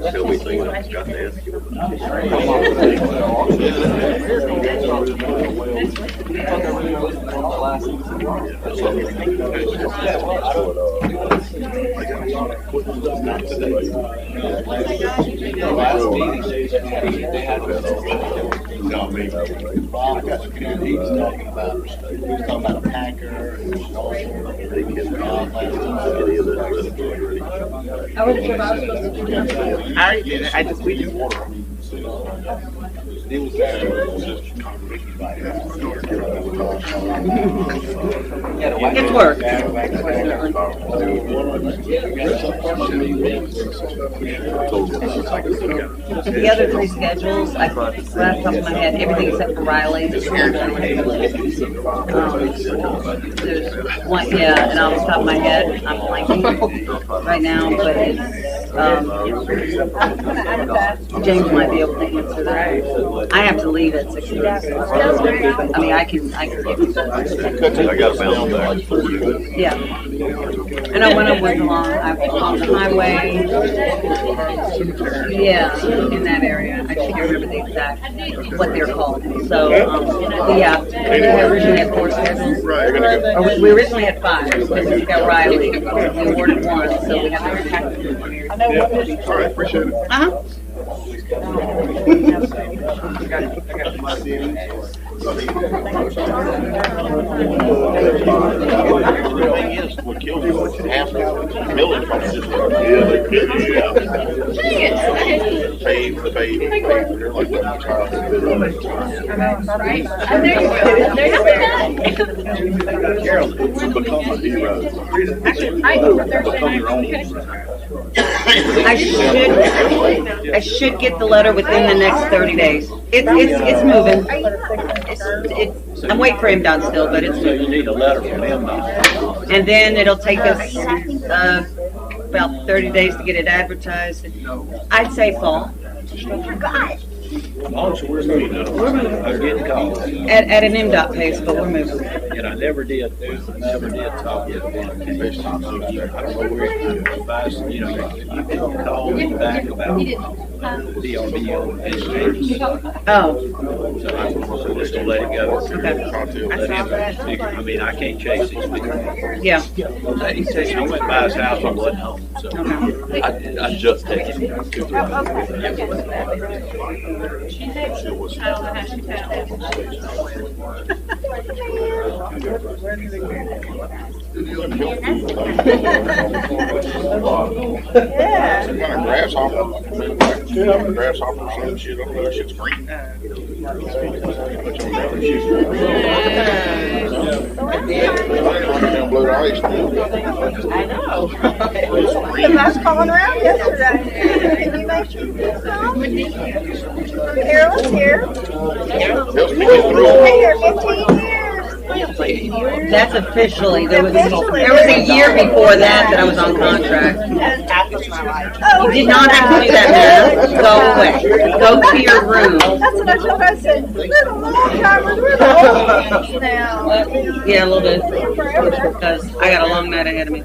Still we think I've got to ask you. He was talking about a packer and I wasn't sure if I was supposed to do that. I already did it. I just we just It's work. The other three schedules, I right off the top of my head, everything except for Riley. There's one, yeah, and off the top of my head, I'm blanking right now, but it's, James might be able to answer that. I have to leave at 6:30. I mean, I can give you the. I got a bound back for you. Yeah. I know when I went along, I was on the highway. Yeah, in that area. I can't remember the exact, what they're called. So, yeah, we originally had 4 schedules. Or we originally had 5, because we got Riley. We awarded 1, so we have to repack it. All right, appreciate it. Uh-huh. What kills you is half the millage on this. Pave. They're like that. Carol, become a hero. Become your own hero. I should get the letter within the next 30 days. It's moving. I'm waiting for MDOT still, but it's moving. You need a letter from MDOT. And then it'll take us about 30 days to get it advertised. I'd say fall. Also, we're moving. I'm getting calls. At an MDOT pace, but we're moving. And I never did talk to them. I don't know where you advise, you can call me back about DRB on this. Oh, So I'm just gonna let it go. okay. Let him figure. I mean, I can't chase these people. Yeah. He said, I went by his house and wasn't home, so. Okay. I just texted him. I don't know how she found Yeah. Some kind of grasshopper. Grasshopper, some shit up there, shit's green. Blow the ice. I know. Because I was calling around yesterday. Can you make sure you get some? Carol's here. They'll speak it through. Been here 15 years. That's officially, there was a year before that I was on contract. Oh, You did not have to do that, man. Go away. Go to your room. that's what I told her. I said, we're the long timers, we're the old now. Yeah, a little bit. Because I got a long night ahead of me.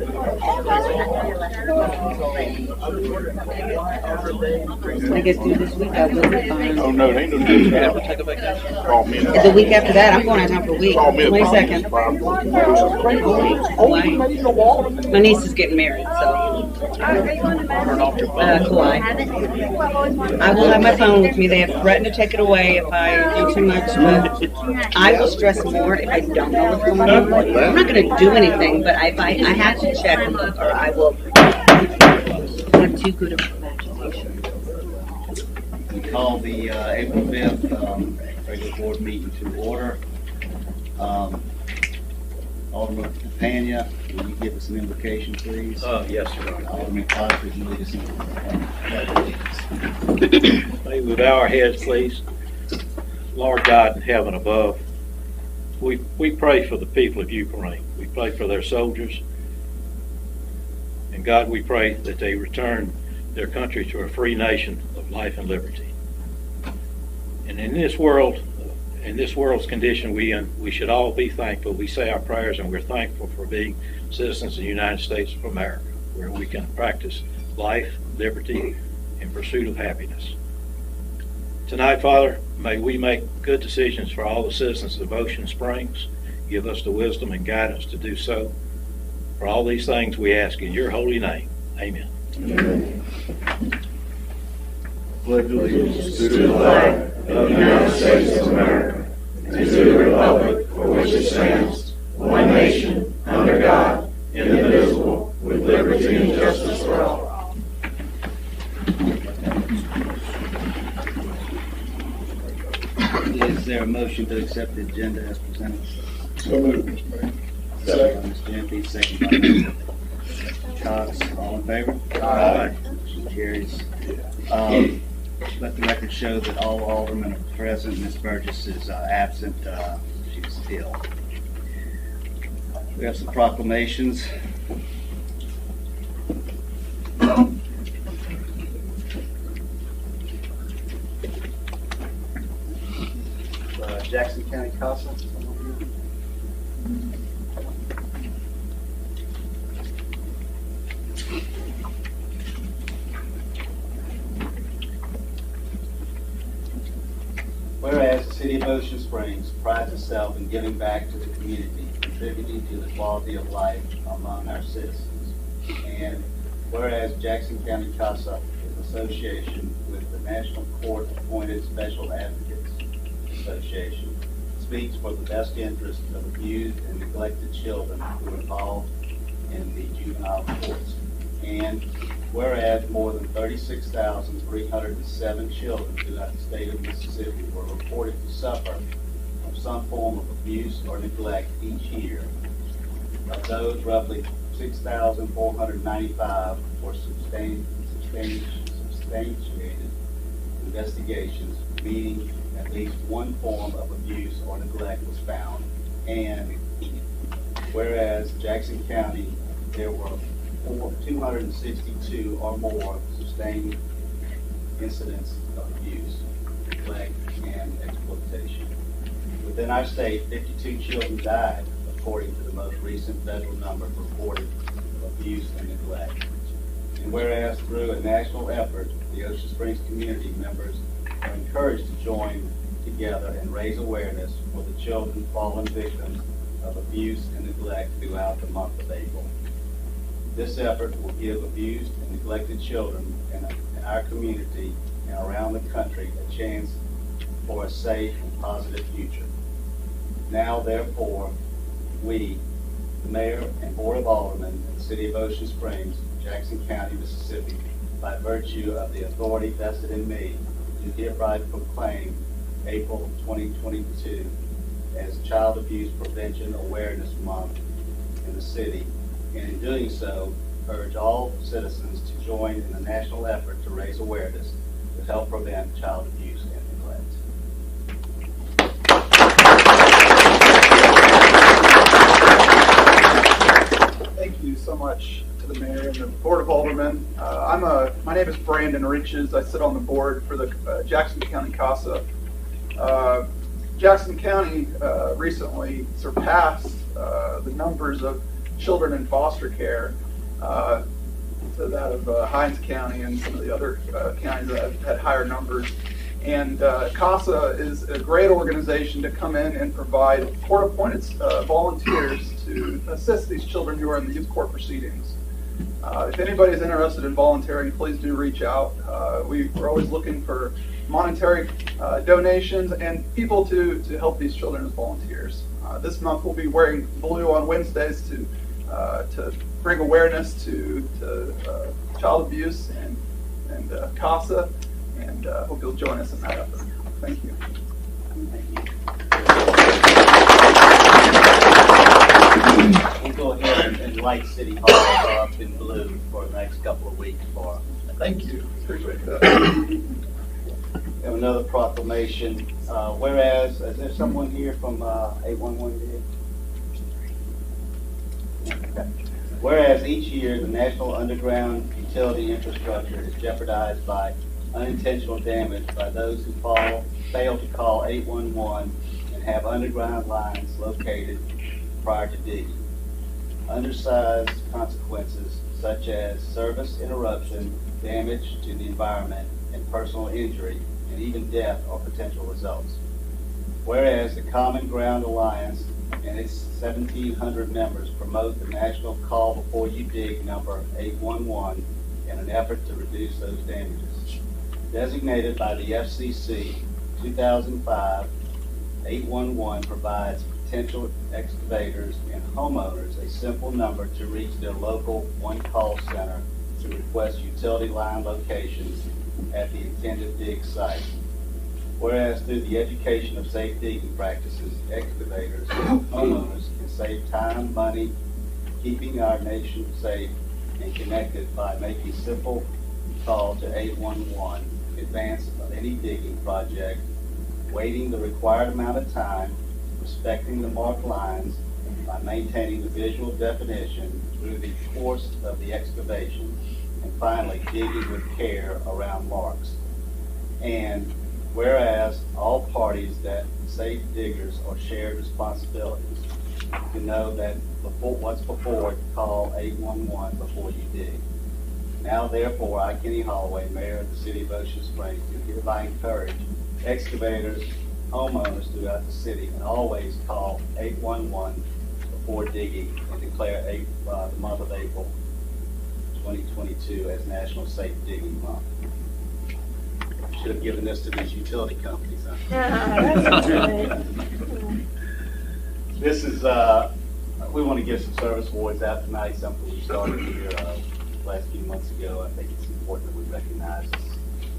I guess through this week I will be fine. Oh, no, they ain't no good. Have to take a vacation. Call me. The week after that, I'm going out of town for a week. Call me. 22nd. My niece is getting married, so. Kauai. I will have my phone with me. They have threatened to take it away if I do too much, but I will stress more if I don't know what's going on. I'm not going to do anything, but if I have to check and look, or I will have too good of imagination. We call the April 5th regular board meeting to order. Alderman Pena, will you give us an invocation, please? Yes, sir. Alderman Clark, would you lead us in? May we bow our heads, please. Lord God in heaven above, we pray for the people of Ukraine. We pray for their soldiers. And God, we pray that they return their country to a free nation of life and liberty. And in this world's condition we should all be thankful. We say our prayers and we're thankful for being citizens of the United States of America, where we can practice life, liberty, and pursuit of happiness. Tonight, Father, may we make good decisions for all the citizens of Ocean Springs. Give us the wisdom and guidance to do so. For all these things we ask in your holy name. Amen. Amen. Pledge allegiance To the flag of the United States of America and to the republic for which it stands, one nation, under God, indivisible, with liberty and justice for all. Is there a motion to accept the agenda as presented? So moved, Mr. Mayor. Second by Mr. Empey, second by Mr. Cox. All in favor? Aye. Motion carries. Let the record show that all aldermen are present. Ms. Burgess is absent. She's ill. We have some proclamations. Jackson County Casa. Whereas the City of Ocean Springs prides itself in giving back to the community, contributing to the quality of life among our citizens. And whereas Jackson County Casa is association with the National Court Appointed Special Advocates Association, speaks for the best interest of abused and neglected children who are involved in the juvenile courts. And whereas more than 36,307 children throughout the state of Mississippi were reported to suffer from some form of abuse or neglect each year. Of those, roughly 6,495 were substantiated investigations, meaning at least one form of abuse or neglect was found. And whereas Jackson County, there were 262 or more sustained incidents of abuse, neglect, and exploitation. Within our state, 52 children died, according to the most recent federal number reported of abuse and neglect. And whereas through a national effort, the Ocean Springs community members are encouraged to join together and raise awareness for the children fallen victims of abuse and neglect throughout the month of April. This effort will give abused and neglected children in our community and around the country a chance for a safe and positive future. Now, therefore, we, the Mayor and Board of Aldermen in the City of Ocean Springs, Jackson County, Mississippi, by virtue of the authority vested in me, do hereby proclaim April 2022 as Child Abuse Prevention Awareness Month in the city, and in doing so, urge all citizens to join in the national effort to raise awareness to help prevent child abuse and neglect. Thank you so much to the Mayor and the Board of Aldermen. My name is Brandon Riches. I sit on the board for the Jackson County Casa. Jackson County recently surpassed the numbers of children in foster care to that of Hinds County and some of the other counties that have had higher numbers. And Casa is a great organization to come in and provide court-appointed volunteers to assist these children who are in the youth court proceedings. If anybody is interested in volunteering, please do reach out. We're always looking for monetary donations and people to help these children as volunteers. This month we'll be wearing blue on Wednesdays to bring awareness to child abuse and Casa, and hope you'll join us in that effort. Thank you. We'll go ahead and light City Hall up in blue for the next couple of weeks for us. Thank you. Appreciate that. We have another proclamation. Whereas, is there someone here from 811? Okay. Whereas each year the national underground utility infrastructure is jeopardized by unintentional damage by those who fail to call 811 and have underground lines located prior to digging. Undersized consequences such as service interruption, damage to the environment, and personal injury, and even death are potential results. Whereas the Common Ground Alliance and its 1,700 members promote the national Call Before You Dig number 811 in an effort to reduce those damages. Designated by the FCC 2005, 811 provides potential excavators and homeowners a simple number to reach their local one-call center to request utility line locations at the intended dig site. Whereas through the education of safe digging practices, excavators and homeowners can save time, money, keeping our nation safe and connected by making simple call to 811 in advance of any digging project, waiting the required amount of time, respecting the marked lines by maintaining the visual definition through the course of the excavation, and finally digging with care around marks. And whereas all parties that safe diggers are shared responsibilities to know that what's before it, call 811 before you dig. Now therefore, I, Kenny Holloway, Mayor of the City of Ocean Springs, do hereby encourage excavators, homeowners throughout the city, and always call 811 before digging and declare the month of April 2022 as National Safe Digging Month. Should have given this to these utility companies, huh? That's good. This is, we want to give some service awards out tonight, something we started here last few months ago. I think it's important that we recognize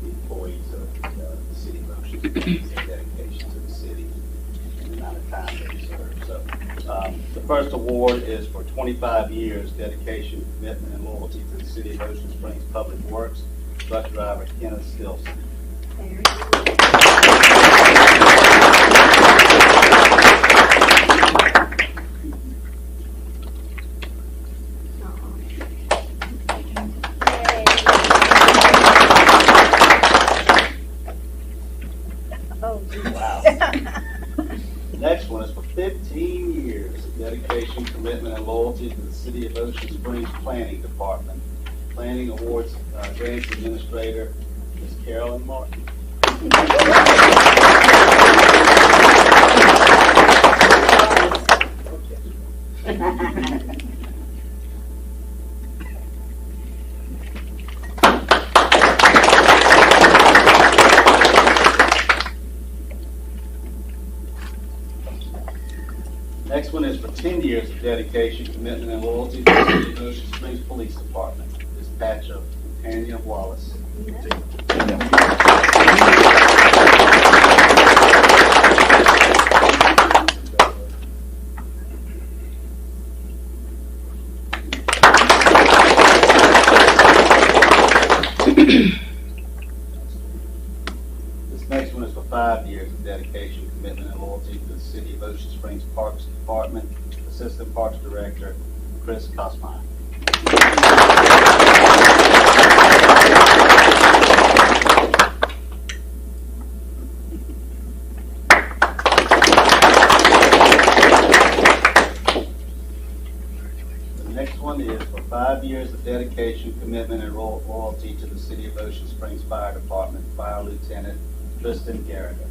the employees of the city of Ocean Springs, their dedication to the city and the amount of time they serve. So the first award is for 25 years dedication, commitment, and loyalty to the city of Ocean Springs Public Works, truck driver Kenneth Stilson. Next one is for 15 years of dedication, commitment, and loyalty to the City of Ocean Springs Planning Department. Planning Awards Grants Administrator, Ms. Carolyn Martin. Next one is for 10 years of dedication, commitment, and loyalty to the City of Ocean Springs Police Department. Dispatcher Tanya Wallace. This next one is for 5 years of dedication, commitment, and loyalty to the City of Ocean Springs Parks Department. Assistant Parks Director Chris Kosmeyer. The next one is for 5 years of dedication, commitment, and loyalty to the City of Ocean Springs Fire Department, Fire Lieutenant Tristan Garrigan.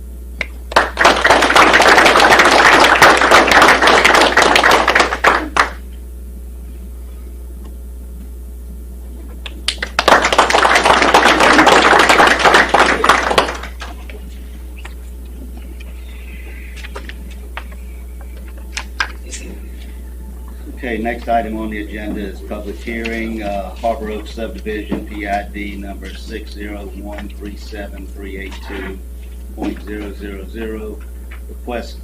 Okay, next item on the agenda is public hearing, Harbor Oak subdivision, PID number 60137382000. Request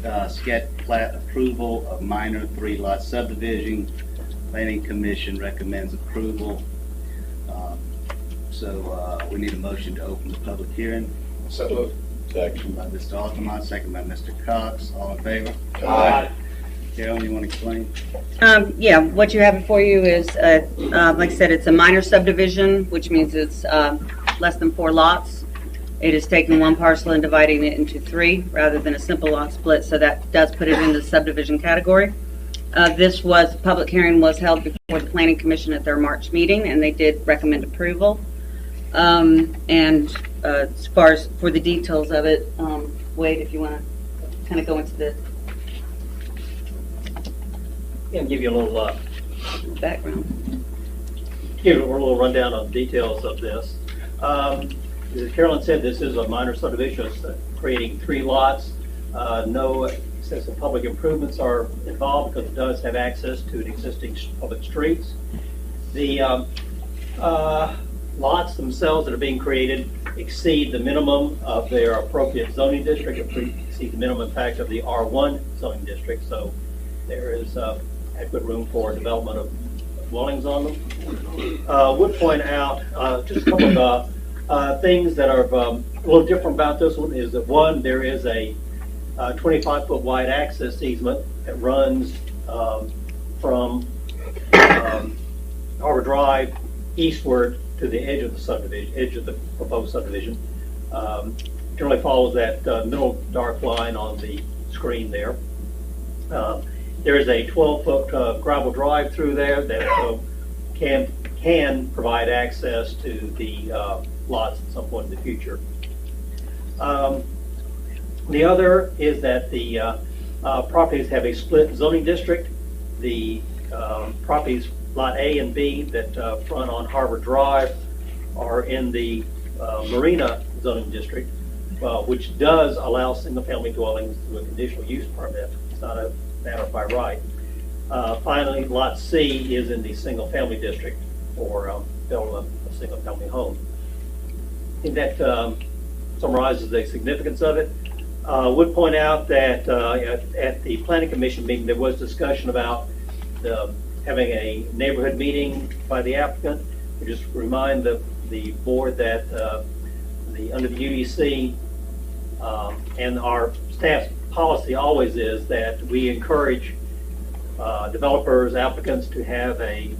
sket plat approval of minor 3-lot subdivision. Planning Commission recommends approval. So we need a motion to open the public hearing. So moved. Motion by Mr. Alderman, second by Mr. Cox. All in favor? Aye. Carol, you want to explain? Yeah, what you have before you is, like I said, it's a minor subdivision, which means it's less than 4 lots. It is taking one parcel and dividing it into 3 rather than a simple lot split, so that does put it in the subdivision category. Public hearing was held before the Planning Commission at their March meeting, and they did recommend approval. As far as for the details of it, Wade, if you want to kind of go into the And give you a little background. give a little rundown on details of this. As Carolyn said, this is a minor subdivision, it's creating 3 lots. No extensive public improvements are involved because it does have access to the existing public streets. The lots themselves that are being created exceed the minimum of their appropriate zoning district, exceed the minimum impact of the R1 zoning district, so there is adequate room for development of dwellings on them. Would point out just a couple of things that are a little different about this one is that one, there is a 25-foot wide access easement that runs from Harbor Drive eastward to the edge of the subdivision, edge of the proposed subdivision. Generally follows that middle dark line on the screen there. There is a 12-foot gravel drive through there that can provide access to the lots at some point in the future. The other is that the properties have a split zoning district. The properties Lot A and B that front on Harbor Drive are in the Marina zoning district, which does allow single-family dwellings through a conditional use permit. It's not a matter by right. Finally, Lot C is in the single-family district for building a single-family home. I think that summarizes the significance of it. Would point out that at the Planning Commission meeting, there was discussion about having a neighborhood meeting by the applicant. We just remind the board that under the UDC and our staff's policy always is that we encourage developers, applicants to have a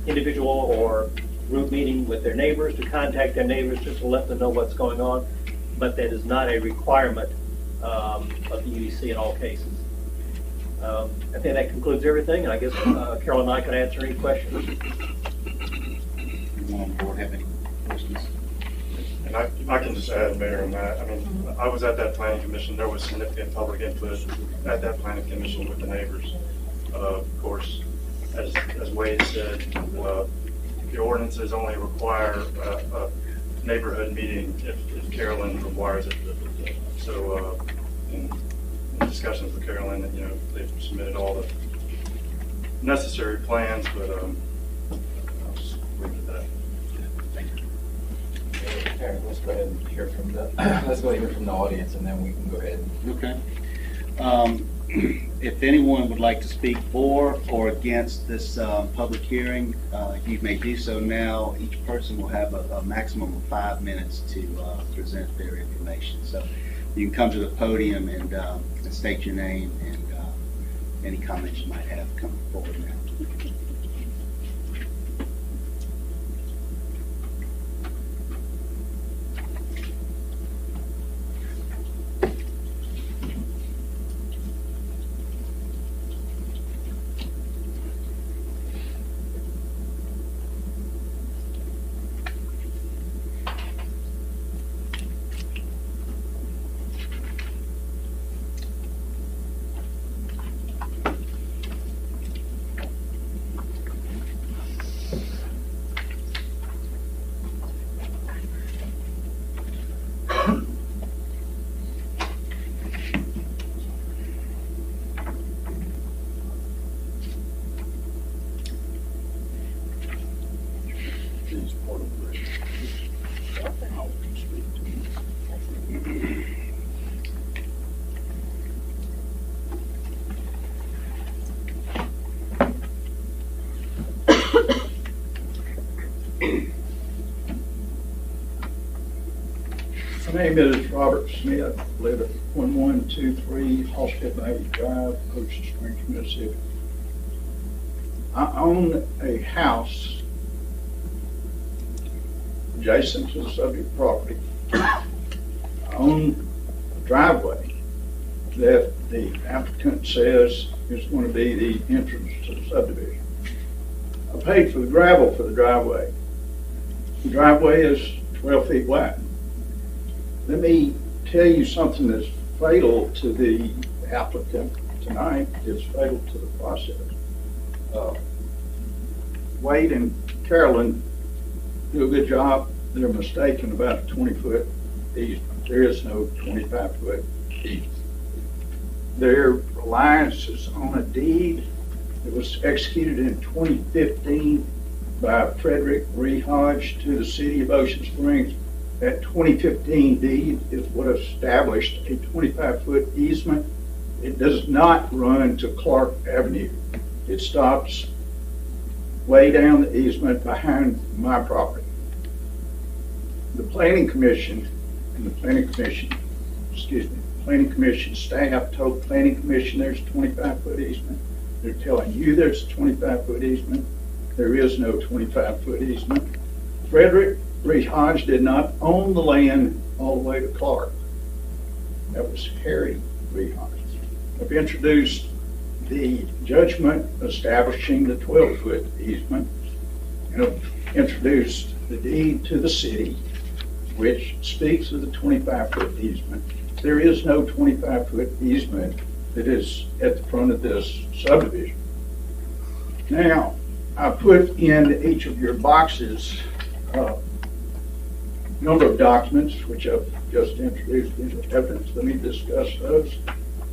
individual or group meeting with their neighbors, to contact their neighbors just to let them know what's going on, but that is not a requirement of the UDC in all cases. I think that concludes everything, and I guess Carol and I can answer any questions. Anyone on board have any questions? And I can just add, Mayor, on that. I mean, I was at that planning commission. There was significant public input at that planning commission with the neighbors. Of course, as Wade said, the ordinances only require a neighborhood meeting if Carolyn requires it. So, in discussions with Carolyn, they've submitted all the necessary plans, but I'll just leave it at that. Okay, let's go ahead and hear from the audience, and then we can go ahead. Okay. If anyone would like to speak for or against this public hearing, you may do so now. Each person will have a maximum of 5 minutes to present their information. So you can come to the podium and state your name and any comments you might have come forward now. My name is Robert Smith. I live at 1123 Hospital Avenue Drive, Ocean Springs, Mississippi. I own a house adjacent to the subject property. I own a driveway that the applicant says is going to be the entrance to the subdivision. I paid for the gravel for the driveway. The driveway is 12 feet wide. Let me tell you something that's fatal to the applicant tonight. It's fatal to the process. Wade and Carolyn do a good job. They're mistaken about a 20-foot easement. There is no 25-foot easement. Their reliance is on a deed that was executed in 2015 by Frederick Rehodge to the city of Ocean Springs. That 2015 deed is what established a 25-foot easement. It does not run to Clark Avenue. It stops way down the easement behind my property. The Planning Commission staff told the Planning Commission there's a 25-foot easement. They're telling you there's a 25-foot easement. There is no 25-foot easement. Frederick Rehodge did not own the land all the way to Clark. That was Harry Rehodge. I've introduced the judgment establishing the 12-foot easement, and I've introduced the deed to the city, which speaks of the 25-foot easement. There is no 25-foot easement that is at the front of this subdivision. Now, I put in each of your boxes a number of documents, which I've just introduced into evidence. Let me discuss those.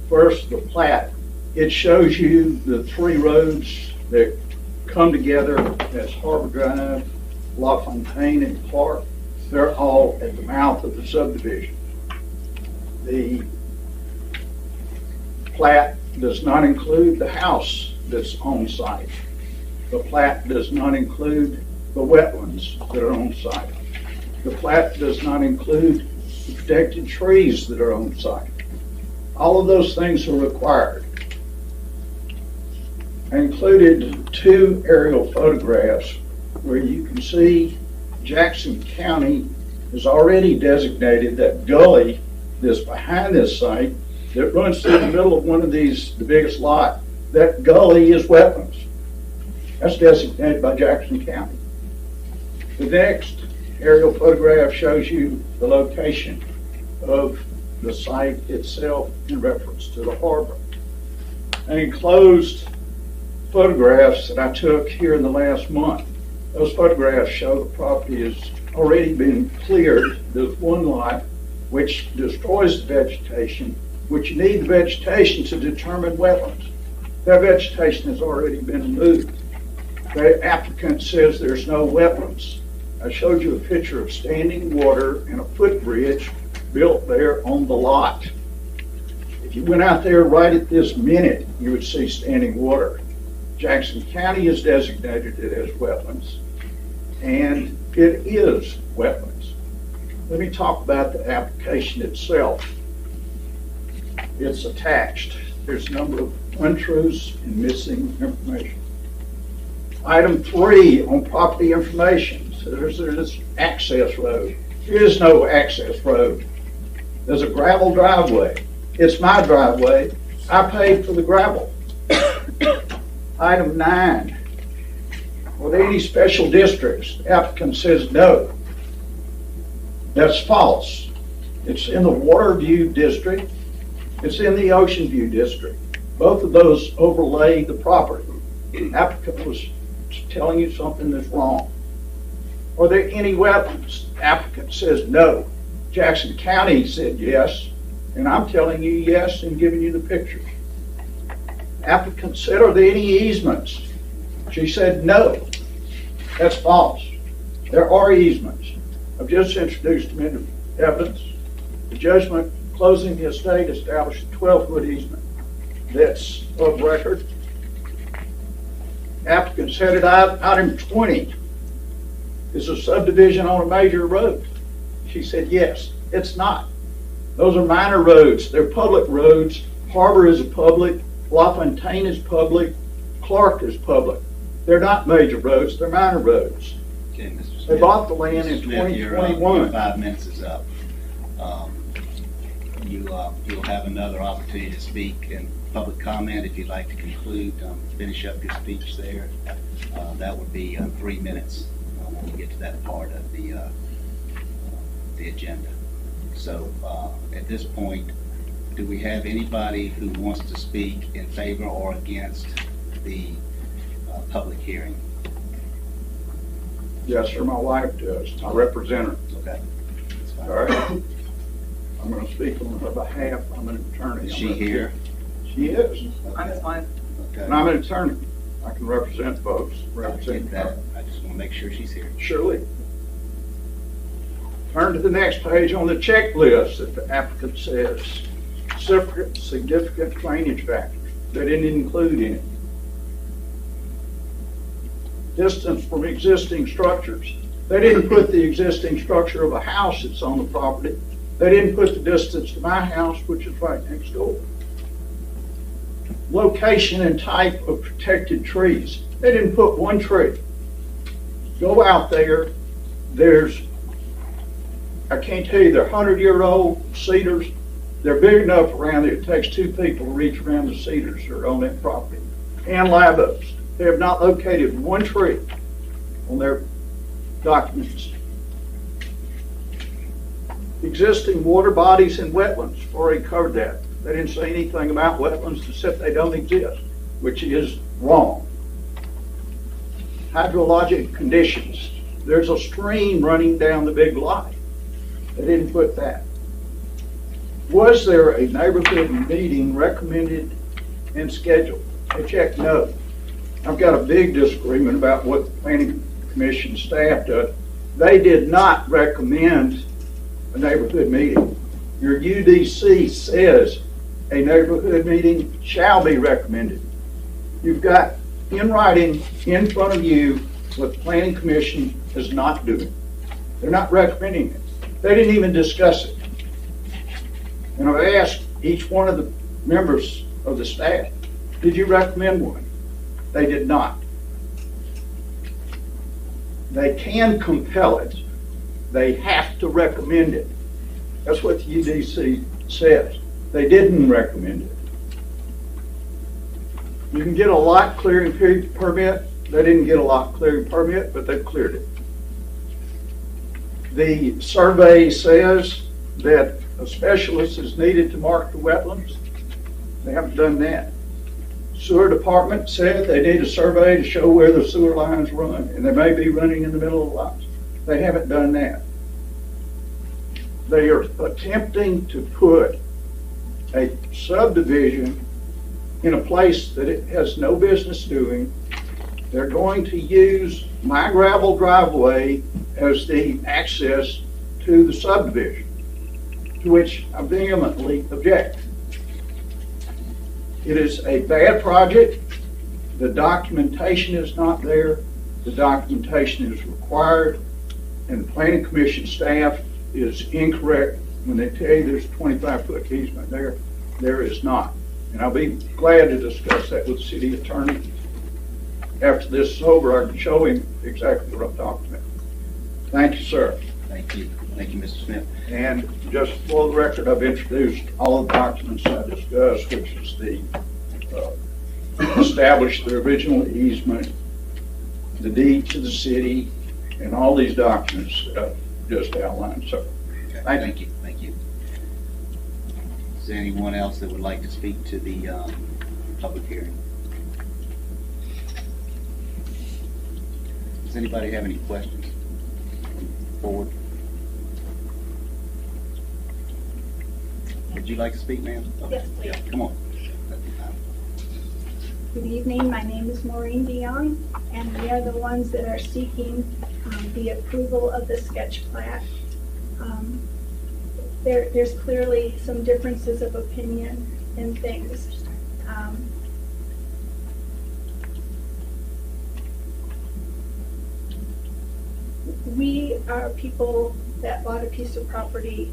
First, the plat. It shows you the three roads that come together as Harbor Drive, La Fontaine, and Clark. They're all at the mouth of the subdivision. The plat does not include the house that's on site. The plat does not include the wetlands that are on site. The plat does not include the protected trees that are on site. All of those things are required. I included 2 aerial photographs where you can see Jackson County has already designated that gully that's behind this site that runs through the middle of one of these, the biggest lot. That gully is wetlands. That's designated by Jackson County. The next aerial photograph shows you the location of the site itself in reference to the harbor. I enclosed photographs that I took here in the last month. Those photographs show the property has already been cleared. There's one lot which destroys the vegetation, which you need the vegetation to determine wetlands. That vegetation has already been removed. The applicant says there's no wetlands. I showed you a picture of standing water and a footbridge built there on the lot. If you went out there right at this minute, you would see standing water. Jackson County has designated it as wetlands, and it is wetlands. Let me talk about the application itself. It's attached. There's a number of untruths and missing information. Item 3 on property information. So there's this access road. There is no access road. There's a gravel driveway. It's my driveway. I paid for the gravel. Item 9. Are there any special districts? The applicant says no. That's false. It's in the Waterview district. It's in the Ocean View district. Both of those overlay the property. The applicant was telling you something that's wrong. Are there any wetlands? The applicant says no. Jackson County said yes, and I'm telling you yes and giving you the picture. Applicant said, are there any easements? She said no. That's false. There are easements. I've just introduced them into evidence. The judgment closing the estate established a 12-foot easement. That's of record. Applicant said it item 20 is a subdivision on a major road. She said yes. It's not. Those are minor roads. They're public roads. Harbor is public. La Fontaine is public. Clark is public. They're not major roads. They're minor roads. Okay, Mr. Smith. They bought the land in Mr. Smith, 2021. Your 5 minutes is up. you'll have another opportunity to speak in public comment if you'd like to conclude, finish up your speech there. That would be 3 minutes when we get to that part of the agenda. So at this point, do we have anybody who wants to speak in favor or against the public hearing? Yes, sir, my wife does. I represent her. Okay. That's fine. All right. I'm going to speak on her behalf. I'm an attorney. Is she here? She is. I'm his wife. Okay. And I'm an attorney. I can represent folks, I represent get that. I just want to make sure she's here. Surely. Turn to the next page on the checklist that the applicant says. Significant drainage factors. They didn't include any. Distance from existing structures. They didn't put the existing structure of a house that's on the property. They didn't put the distance to my house, which is right next door. Location and type of protected trees. They didn't put one tree. Go out there, there's, I can't tell you, they're 100-year-old cedars. They're big enough around it takes 2 people to reach around the cedars that are on that property. And live oaks. They have not located one tree on their documents. Existing water bodies and wetlands, already covered that. They didn't say anything about wetlands except they don't exist, which is wrong. Hydrologic conditions. There's a stream running down the big lot. They didn't put that. Was there a neighborhood meeting recommended and scheduled? I checked no. I've got a big disagreement about what the Planning Commission staff does. They did not recommend a neighborhood meeting. Your UDC says a neighborhood meeting shall be recommended. You've got in writing in front of you what the Planning Commission is not doing. They're not recommending it. They didn't even discuss it. And I've asked each one of the members of the staff, did you recommend one? They did not. They can compel it. They have to recommend it. That's what the UDC says. They didn't recommend it. You can get a lot clearing permit. They didn't get a lot clearing permit, but they cleared it. The survey says that a specialist is needed to mark the wetlands. They haven't done that. Sewer department said they need a survey to show where the sewer lines run, and they may be running in the middle of the lots. They haven't done that. They are attempting to put a subdivision in a place that it has no business doing. They're going to use my gravel driveway as the access to the subdivision, to which I vehemently object. It is a bad project. The documentation is not there. The documentation is required, and the Planning Commission staff is incorrect when they tell you there's a 25-foot easement there. There is not. And I'll be glad to discuss that with the city attorney. After this is over, I can show him exactly what I'm talking about. Thank you, sir. Thank you. Thank you, Mr. Smith. And just for the record, I've introduced all the documents I discussed, which is the established the original easement, the deed to the city, and all these documents that I've just outlined. So, Okay. thank you. Thank you. Is there anyone else that would like to speak to the public hearing? Does anybody have any questions? Forward. Would you like to speak, ma'am? Yes, please. Come on. Good evening, my name is Maureen Dion, and we are the ones that are seeking the approval of the sketch plat. There's clearly some differences of opinion in things. We are people that bought a piece of property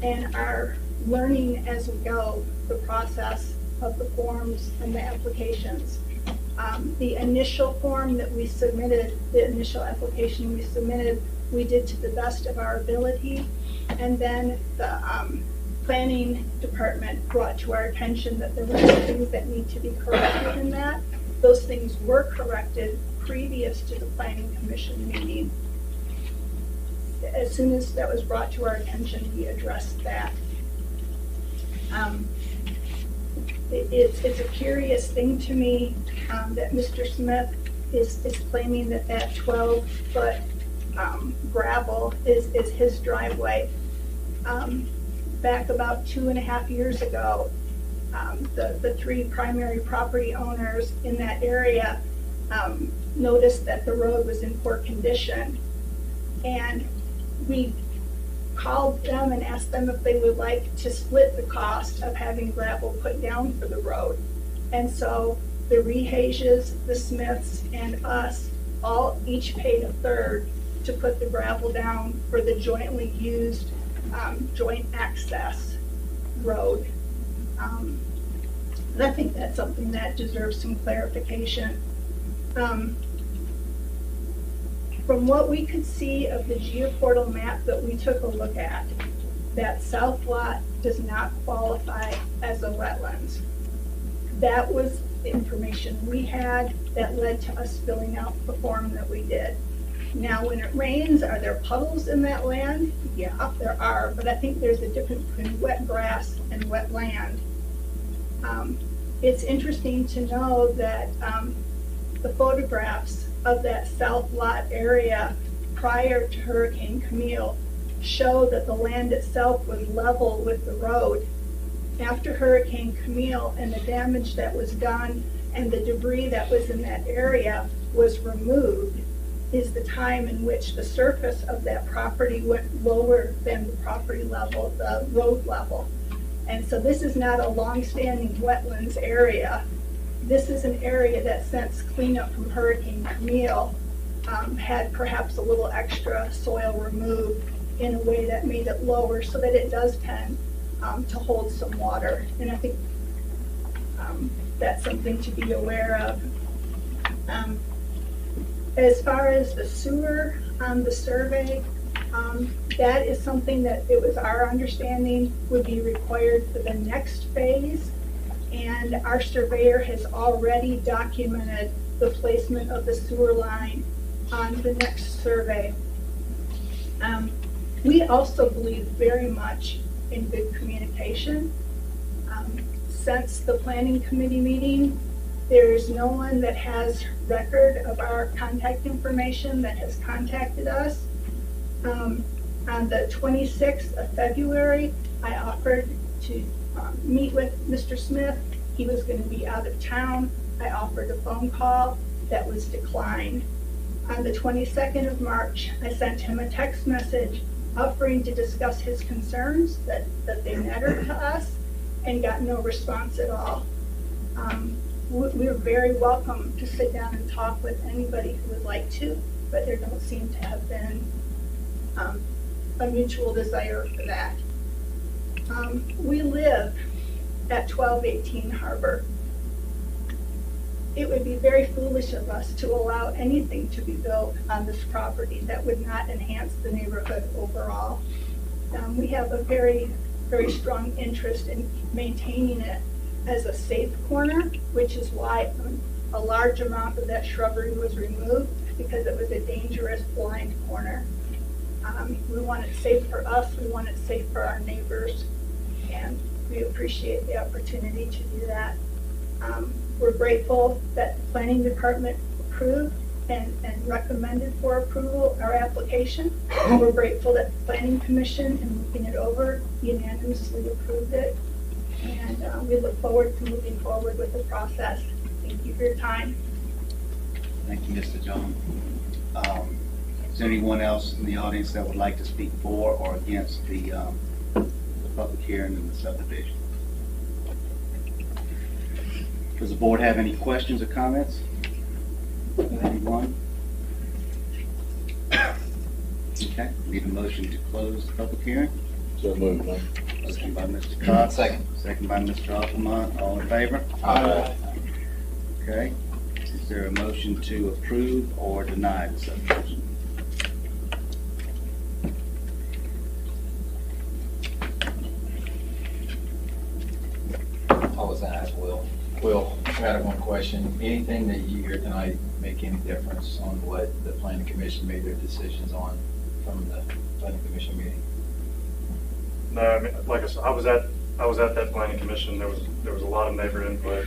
and are learning as we go the process of the forms and the applications. The initial form that we submitted, the initial application we submitted, we did to the best of our ability. And then planning department brought to our attention that there were some things that need to be corrected in that. Those things were corrected previous to the planning commission meeting. As soon as that was brought to our attention, we addressed that. It's a curious thing to me that Mr. Smith is claiming that 12-foot gravel is his driveway. Back about 2.5 years ago, the three primary property owners in that area noticed that the road was in poor condition, and we called them and asked them if they would like to split the cost of having gravel put down for the road. And so the Rehages, the Smiths, and us all each paid a third to put the gravel down for the jointly used joint access road. And I think that's something that deserves some clarification. From what we could see of the geoportal map that we took a look at, that south lot does not qualify as a wetlands. That was the information we had that led to us filling out the form that we did. Now, when it rains, are there puddles in that land? Yeah, there are, but I think there's a difference between wet grass and wet land. It's interesting to know that the photographs of that south lot area prior to Hurricane Camille show that the land itself was level with the road. After Hurricane Camille and the damage that was done and the debris that was in that area was removed is the time in which the surface of that property went lower than the property level, the road level. And so this is not a long-standing wetlands area. This is an area that, since cleanup from Hurricane Camille, had perhaps a little extra soil removed in a way that made it lower so that it does tend to hold some water. And I think that's something to be aware of. As far as the sewer on the survey, that is something that it was our understanding would be required for the next phase. And our surveyor has already documented the placement of the sewer line on the next survey. We also believe very much in good communication. Since the planning committee meeting, there's no one that has record of our contact information that has contacted us. On the 26th of February, I offered to meet with Mr. Smith. He was going to be out of town. I offered a phone call that was declined. On the 22nd of March, I sent him a text message offering to discuss his concerns that they mattered to us, and got no response at all. We are very welcome to sit down and talk with anybody who would like to, but there don't seem to have been a mutual desire for that. We live at 1218 Harbor. It would be very foolish of us to allow anything to be built on this property that would not enhance the neighborhood overall. We have a very, very strong interest in maintaining it as a safe corner, which is why a large amount of that shrubbery was removed, because it was a dangerous blind corner. We want it safe for us, we want it safe for our neighbors, and we appreciate the opportunity to do that. We're grateful that the planning department approved and recommended for approval our application. We're grateful that the planning commission, in looking it over, unanimously approved it. And we look forward to moving forward with the process. Thank you for your time. Thank you, Mr. John. Is there anyone else in the audience that would like to speak for or against the public hearing and the subdivision? Does the board have any questions or comments? Anyone? Okay, need a motion to close the public hearing? So moved, man. Motion by Mr. Cox. Second. Second by Mr. Alderman. All in favor? Aye. Okay. Is there a motion to approve or deny the subdivision? had one question. Anything that you hear tonight make any difference on what the planning commission made their decisions on from the planning commission meeting? No, I mean, like I said, I was at that planning commission. There was a lot of neighbor input.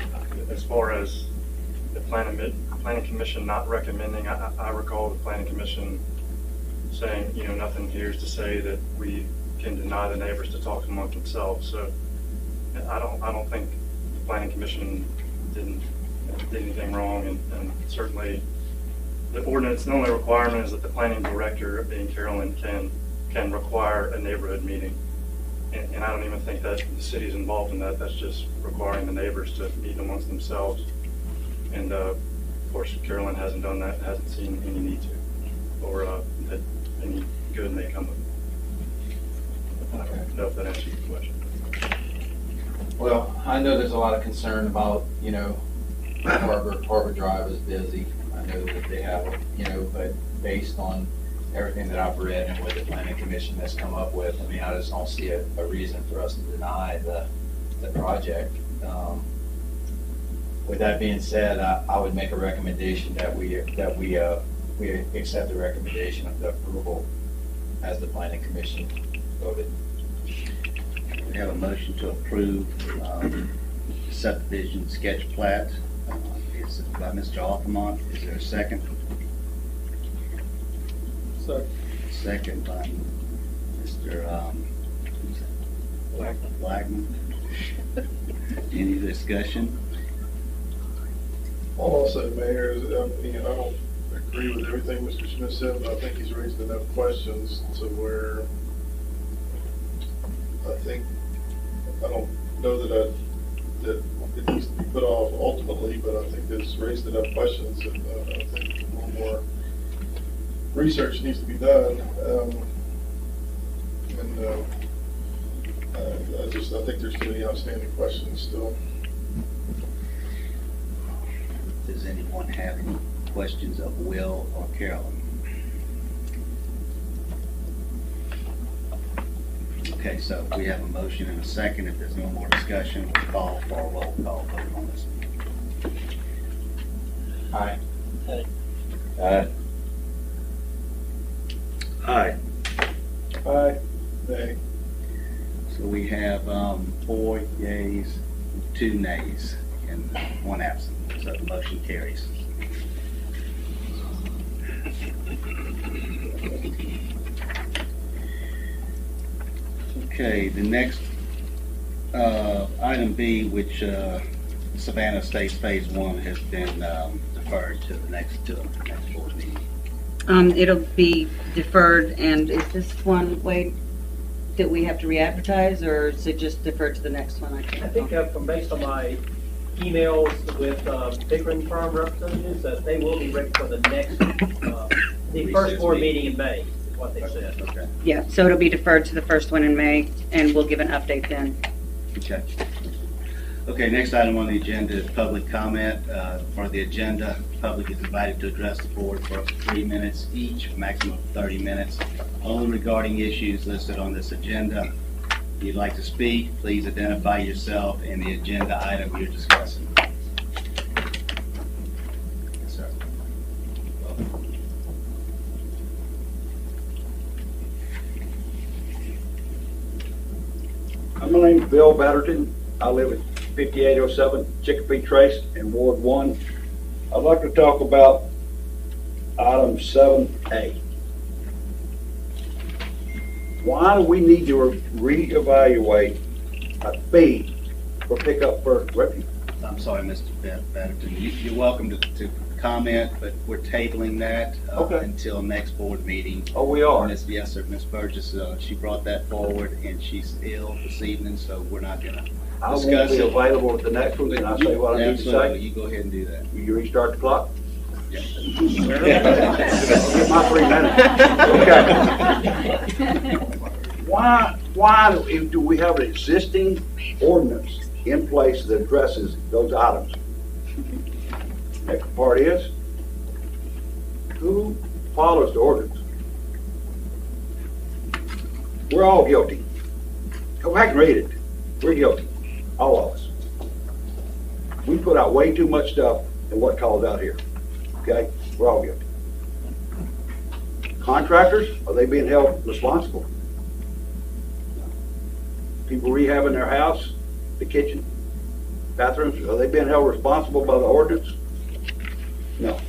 As far as the planning commission not recommending, I recall the planning commission saying, nothing here is to say that we can deny the neighbors to talk amongst themselves. So I don't think the planning commission did anything wrong, and certainly the ordinance, the only requirement is that the planning director, being Carolyn, can require a neighborhood meeting. And I don't even think that the city's involved in that. That's just requiring the neighbors to meet amongst themselves. And of course, Carolyn hasn't done that, hasn't seen any need to, or that any good may come of it. I don't know if that answers your question. Well, I know there's a lot of concern about, Harbor Drive is busy. I know that they have, but based on everything that I've read and what the planning commission has come up with, I mean, I just don't see a reason for us to deny the project. With that being said, I would make a recommendation that we accept the recommendation of the approval as the planning commission voted. We have a motion to approve subdivision sketch plat. It's by Mr. Alderman. Is there a second? Second by Mr. Blackman. Any discussion? All I'll say, Mayor, is I don't agree with everything Mr. Smith said, but I think he's raised enough questions to where I don't know that it needs to be put off ultimately, but I think it's raised enough questions, and I think a little more research needs to be done. I think there's too many outstanding questions still. Does anyone have any questions of Will or Carolyn? Okay, so we have a motion and a second. If there's no more discussion, we'll call for a roll call vote on this. Aye. Aye. Aye. Aye. Nay. So we have 4 yeas, 2 nays, and 1 absent. So the motion carries. Okay, the next item B, which Savannah Estates Phase 1 has been deferred to the next board meeting. It'll be deferred, and is this one, Wade, that we have to re-advertise, or is it just deferred to the next one? I think from based on my emails with Pickering firm representatives, that they will be ready for the next, the first board meeting in May, is what they said. Okay. Yeah, so it'll be deferred to the first one in May, and we'll give an update then. Okay. Okay, next item on the agenda is public comment. For the agenda, the public is invited to address the board for up to 3 minutes each, maximum of 30 minutes, only regarding issues listed on this agenda. If you'd like to speak, please identify yourself and the agenda item you're discussing. Yes, sir. My name's Bill Batterton. I live at 5807 Chicopee Trace in Ward 1. I'd like to talk about item 7A. Why do we need to reevaluate a fee for pickup for refuse? I'm sorry, Mr. Batterton. You're welcome to comment, but we're tabling that until next board meeting. Oh, we are? Yes, sir. Ms. Burgess, she brought that forward, and she's ill this evening, so we're not going to I won't discuss be it. available at the next one. Can I say what I need to Absolutely. say? You go ahead and do that. Will you restart the clock? Yeah. Get my 3 minutes. Okay. Why do we have an existing ordinance in place that addresses those items? Next part is, who follows the ordinance? We're all guilty. Go back and read it. We're guilty. All of us. We put out way too much stuff in what calls out here. Okay? We're all guilty. Contractors, are they being held responsible? People rehabbing their house, the kitchen, bathrooms, are they being held responsible by the ordinance? No.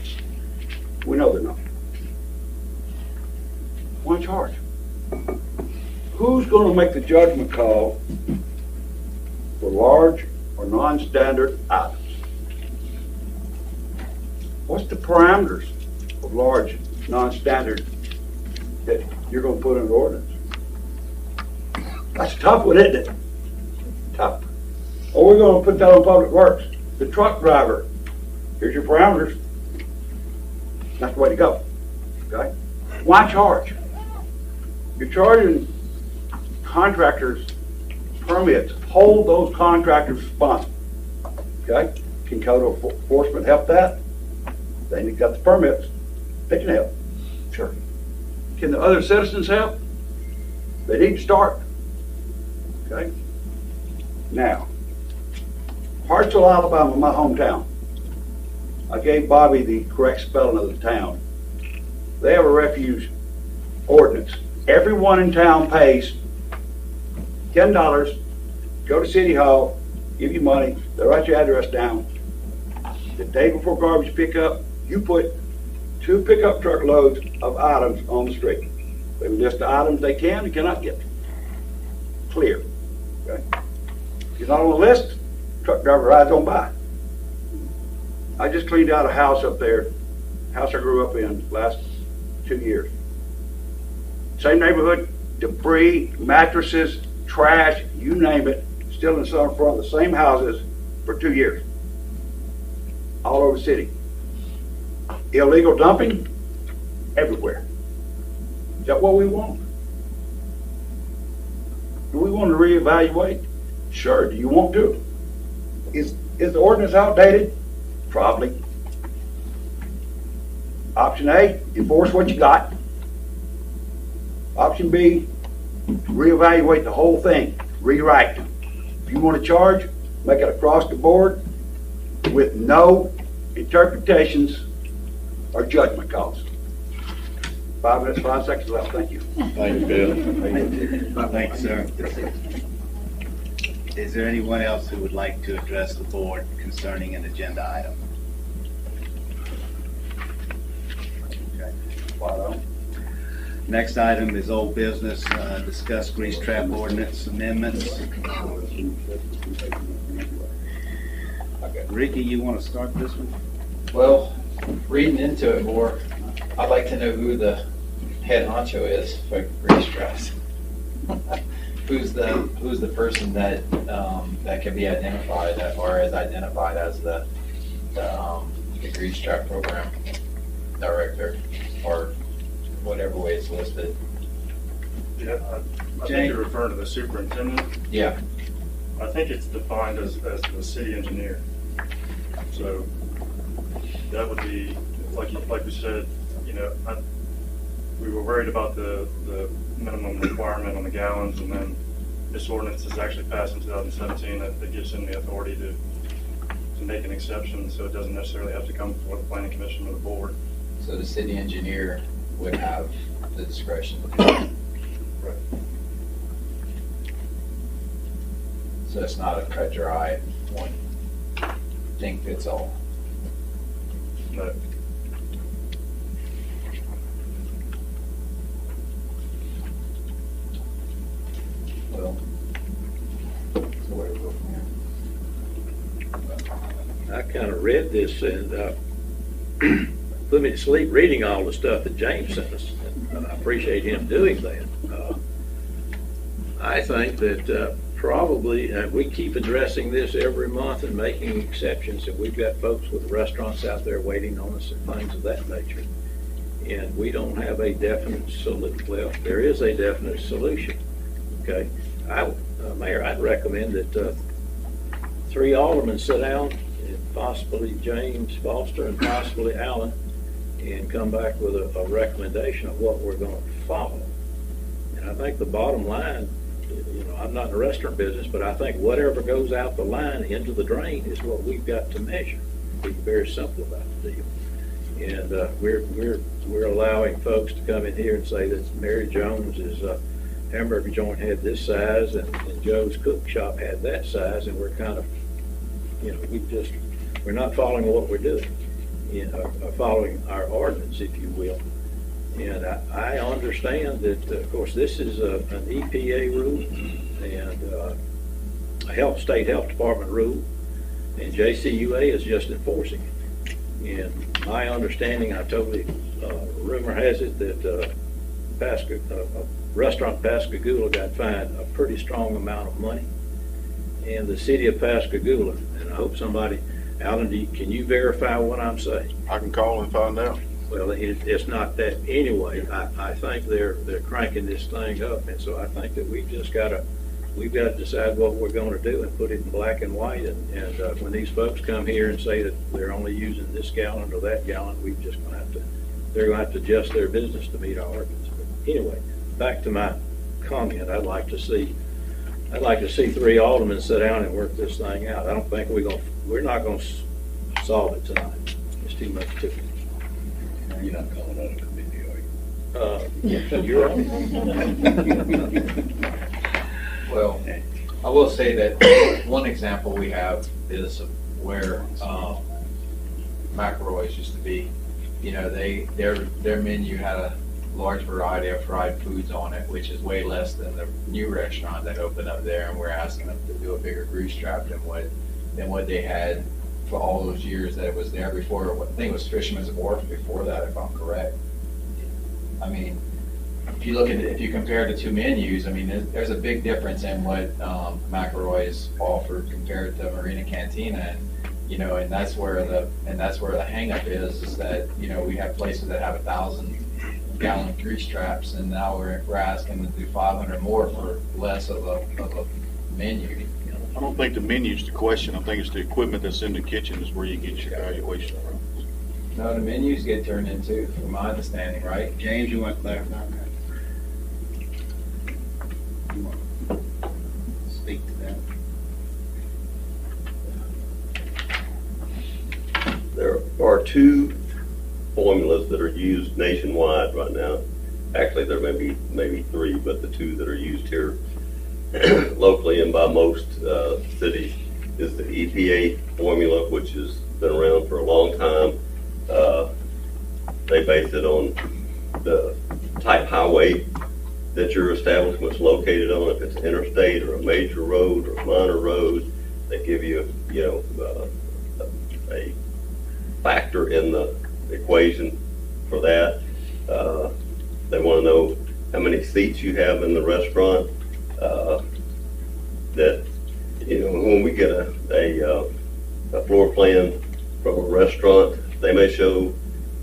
We know they're not. Why charge? Who's going to make the judgment call for large or non-standard items? What's the parameters of large, non-standard that you're going to put in an ordinance? That's a tough one, isn't it? Tough. Or we're going to put that on Public Works. The truck driver, here's your parameters. That's the way to go. Okay? Why charge? You're charging contractors permits. Hold those contractors responsible. Okay? Can code enforcement help that? They got the permits. They can help. Sure. Can the other citizens help? They need to start. Okay? Now, Hartsville, Alabama, my hometown. I gave Bobby the correct spelling of the town. They have a refuse ordinance. Everyone in town pays $10, go to City Hall, give you money, they write your address down. The day before garbage pickup, you put 2 pickup truck loads of items on the street. They list the items they can and cannot get. Clear. Okay? If you're not on the list, truck driver rides on by. I just cleaned out a house up there, house I grew up in last 2 years. Same neighborhood, debris, mattresses, trash, you name it, still in some front of the same houses for 2 years. All over the city. Illegal dumping, everywhere. Is that what we want? Do we want to reevaluate? Sure. Do you want to? Is the ordinance outdated? Probably. Option A, enforce what you got. Option B, reevaluate the whole thing, rewrite. If you want to charge, make it across the board with no interpretations or judgment calls. 5 minutes, 5 seconds left. Thank you. Thank you, Bill. Thank you, sir. Is there anyone else who would like to address the board concerning an agenda item? Okay. Spot on. Next item is old business, discuss grease trap ordinance amendments. Ricky, you want to start this one? Well, reading into it more, I'd like to know who the head honcho is for grease traps. Who's the person that that can be identified or is identified as the grease trap program director or whatever way it's listed? Yeah, I think you're referring to the superintendent. Yeah. I think it's defined as the city engineer. So that would be, like we said, we were worried about the minimum requirement on the gallons, and then this ordinance is actually passed in 2017 that gives him the authority to make an exception, so it doesn't necessarily have to come before the planning commission or the board. So the city engineer would have the discretion to do that. Right. So it's not a cut dry one thing fits all. No. Well, so where do we go from here? I kind of read this and put me to sleep reading all the stuff that James sent us. And I appreciate him doing that. I think that probably, we keep addressing this every month and making exceptions, and we've got folks with restaurants out there waiting on us and things of that nature. And we don't have a definite solution. Well, there is a definite solution. Okay, Mayor, I'd recommend that 3 aldermen sit down, and possibly James Foster and possibly Allen, and come back with a recommendation of what we're going to follow. And I think the bottom line, I'm not in the restaurant business, but I think whatever goes out the line into the drain is what we've got to measure. Be very simple about the deal. And we're allowing folks to come in here and say that Mary Jones's hamburger joint had this size and Joe's cook shop had that size, and we're kind of, we're not following what we're doing, following our ordinance, if you will. And I understand that, of course, this is an EPA rule and a state health department rule, and JCUA is just enforcing it. And my understanding, rumor has it that restaurant Pascagoula got fined a pretty strong amount of money, and the city of Pascagoula, and I hope somebody, Alan, can you verify what I'm saying? I can call and find out. Well, it's not that anyway. I think they're cranking this thing up, and so I think that we've got to decide what we're going to do and put it in black and white. And when these folks come here and say that they're only using this gallon or that gallon, they're going to have to adjust their business to meet our ordinance. But anyway, back to my comment. I'd like to see 3 aldermen sit down and work this thing out. I don't think we're not going to solve it tonight. It's too much to it. You're not calling out a committee, are you? You're right. Well, I will say that one example we have is where McElroy's used to be. Their menu had a large variety of fried foods on it, which is way less than the new restaurant that opened up there, and we're asking them to do a bigger grease trap than what they had for all those years that it was there before. I think it was Fisherman's Wharf before that, if I'm correct. I mean, if you compare the 2 menus, I mean, there's a big difference in what McElroy's offered compared to Marina Cantina, and that's where the hang up is that we have places that have 1,000-gallon grease traps, and now we're asking them to do 500 more for less of a menu. I don't think the menu's the question. I think it's the equipment that's in the kitchen is where you get your valuation from. No, the menus get turned into, from my understanding, right? James, you want to clarify that? You want to speak to that? There are 2 formulas that are used nationwide right now. Actually, there may be 3, but the 2 that are used here locally and by most cities is the EPA formula, which has been around for a long time. They base it on the type highway that your establishment's located on, if it's interstate or a major road or a minor road. They give you, a factor in the equation for that. They want to know how many seats you have in the restaurant. That when we get a floor plan from a restaurant, they may show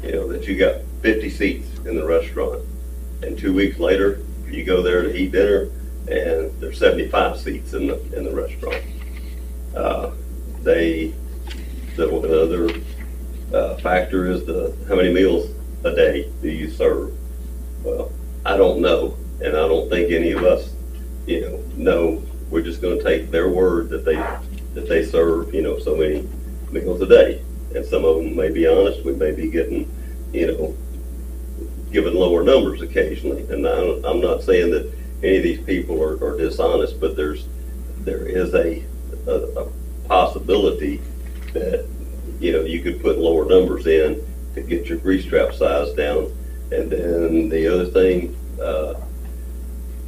that you got 50 seats in the restaurant, and 2 weeks later you go there to eat dinner and there's 75 seats in the restaurant. Another factor is how many meals a day do you serve. Well, I don't know, and I don't think any of us know. We're just going to take their word that they serve so many meals a day, and some of them may be honest. We may be getting given lower numbers occasionally, and I'm not saying that any of these people are dishonest, but there is a possibility that you could put lower numbers in to get your grease trap size down. And then the other thing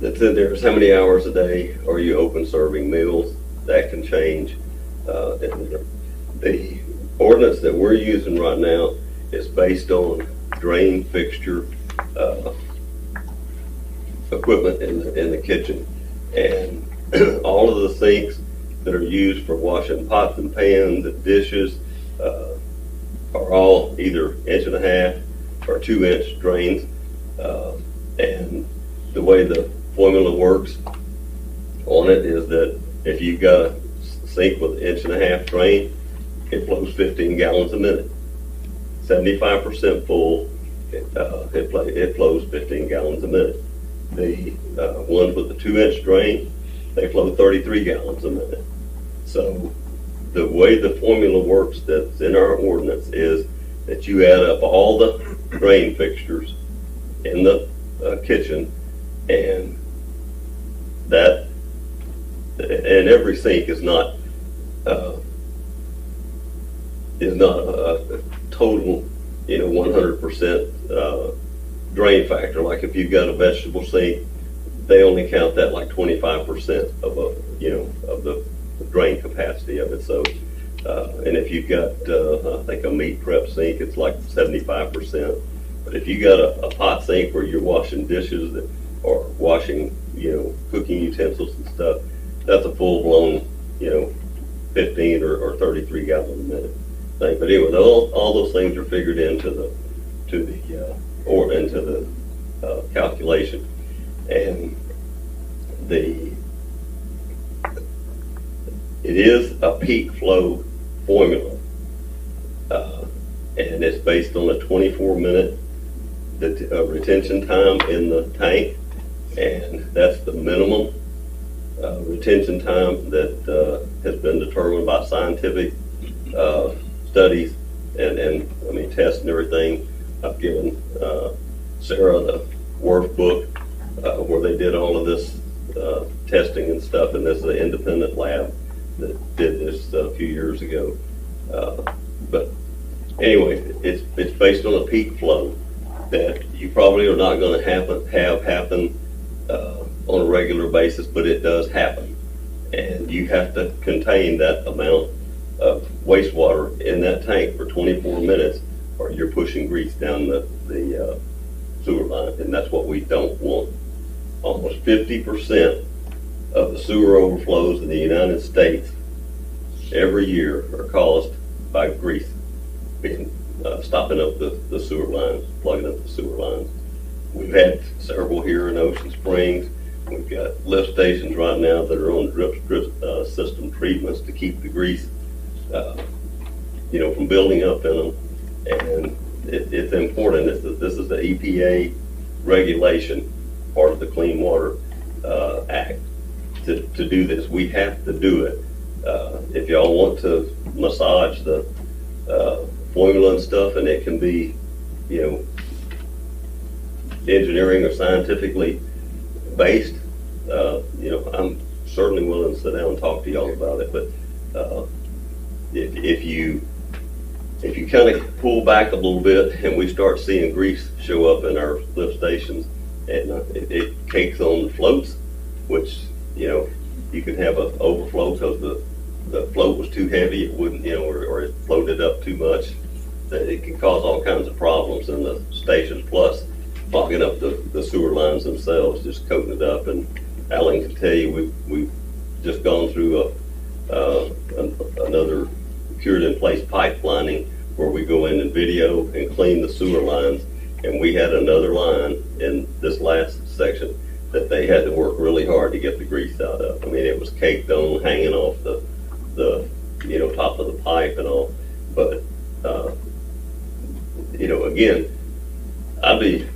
that's in there is how many hours a day are you open serving meals. That can change. And the ordinance that we're using right now is based on drain fixture equipment in the kitchen, and all of the sinks that are used for washing pots and pans and dishes are all either 1.5 inch or 2-inch drains. And the way the formula works on it is that if you've got a sink with 1.5 inch drain, it flows 15 gallons a minute. 75% full, it flows 15 gallons a minute. The ones with the 2-inch drain, they flow 33 gallons a minute. So the way the formula works that's in our ordinance is that you add up all the drain fixtures in the kitchen, and that, and every sink is not a total, 100% drain factor. Like if you've got a vegetable sink, they only count that like 25% of of the drain capacity of it. So, and if you've got, I think a meat prep sink, it's like 75%. But if you got a pot sink where you're washing dishes or washing, cooking utensils and stuff, that's a full-blown, 15 or 33 gallon a minute thing. But anyway, all those things are figured into the calculation, and it is a peak flow formula, and it's based on a 24-minute retention time in the tank, and that's the minimum retention time that has been determined by scientific studies and tests and everything. I've given Sarah the Worth book where they did all of this testing and stuff, and this is an independent lab that did this a few years ago. But anyway, it's based on a peak flow that you probably are not going to have happen on a regular basis, but it does happen, and you have to contain that amount of wastewater in that tank for 24 minutes, or you're pushing grease down the sewer line, and that's what we don't want. Almost 50% of the sewer overflows in the United States every year are caused by grease being stopping up the sewer lines, plugging up the sewer lines. We've had several here in Ocean Springs. We've got lift stations right now that are on drip system treatments to keep the grease, from building up in them. And it's important. This is the EPA regulation, part of the Clean Water Act. To do this, we have to do it. If y'all want to massage the formula and stuff, and it can be, engineering or scientifically based, I'm certainly willing to sit down and talk to y'all about it. But if you kind of pull back a little bit and we start seeing grease show up in our lift stations, and it cakes on the floats, which you can have an overflow because the float was too heavy, it wouldn't, or it floated up too much. That it can cause all kinds of problems in the stations, plus clogging up the sewer lines themselves, just coating it up. And Alan can tell you, we've just gone through another cured in place pipelining where we go in and video and clean the sewer lines, and we had another line in this last section that they had to work really hard to get the grease out of. It was caked on, hanging off the top of the pipe and all. But again, I'd be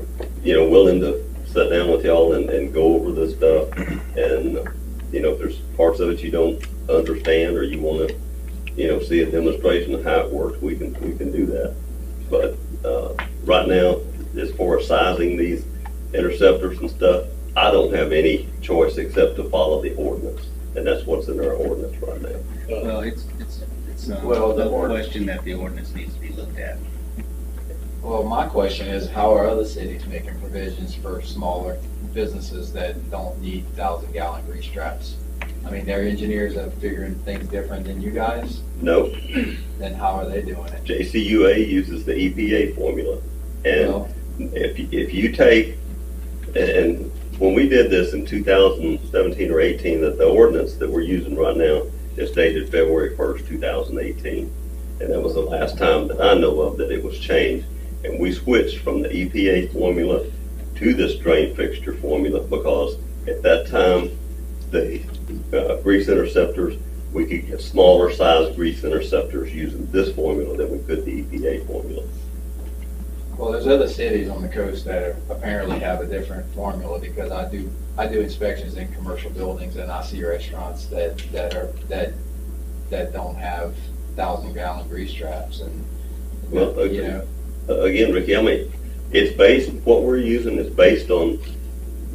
willing to sit down with y'all and go over this stuff. And if there's parts of it you don't understand, or you want to see a demonstration of how it works, we can do that. But right now, as far as sizing these interceptors and stuff, I don't have any choice except to follow the ordinance, and that's what's in our ordinance right now. Well, it's Well, the no ordinance. question that the ordinance needs to be looked at. Well, my question is, how are other cities making provisions for smaller businesses that don't need 1,000-gallon grease traps? Their engineers are figuring things different than you guys. Nope. Then how are they doing it? JCUA uses the EPA formula, and Well, if you take, and when we did this in 2017 or 18, that the ordinance that we're using right now is dated February 1st, 2018, and that was the last time that I know of that it was changed. And we switched from the EPA formula to this drain fixture formula because at that time the grease interceptors, we could get smaller size grease interceptors using this formula than we could the EPA formula. Well, there's other cities on the coast that apparently have a different formula, because I do inspections in commercial buildings, and I see restaurants that don't have 1,000-gallon grease traps, and Well, you know. Again, Ricky, I mean, it's based, what we're using is based on,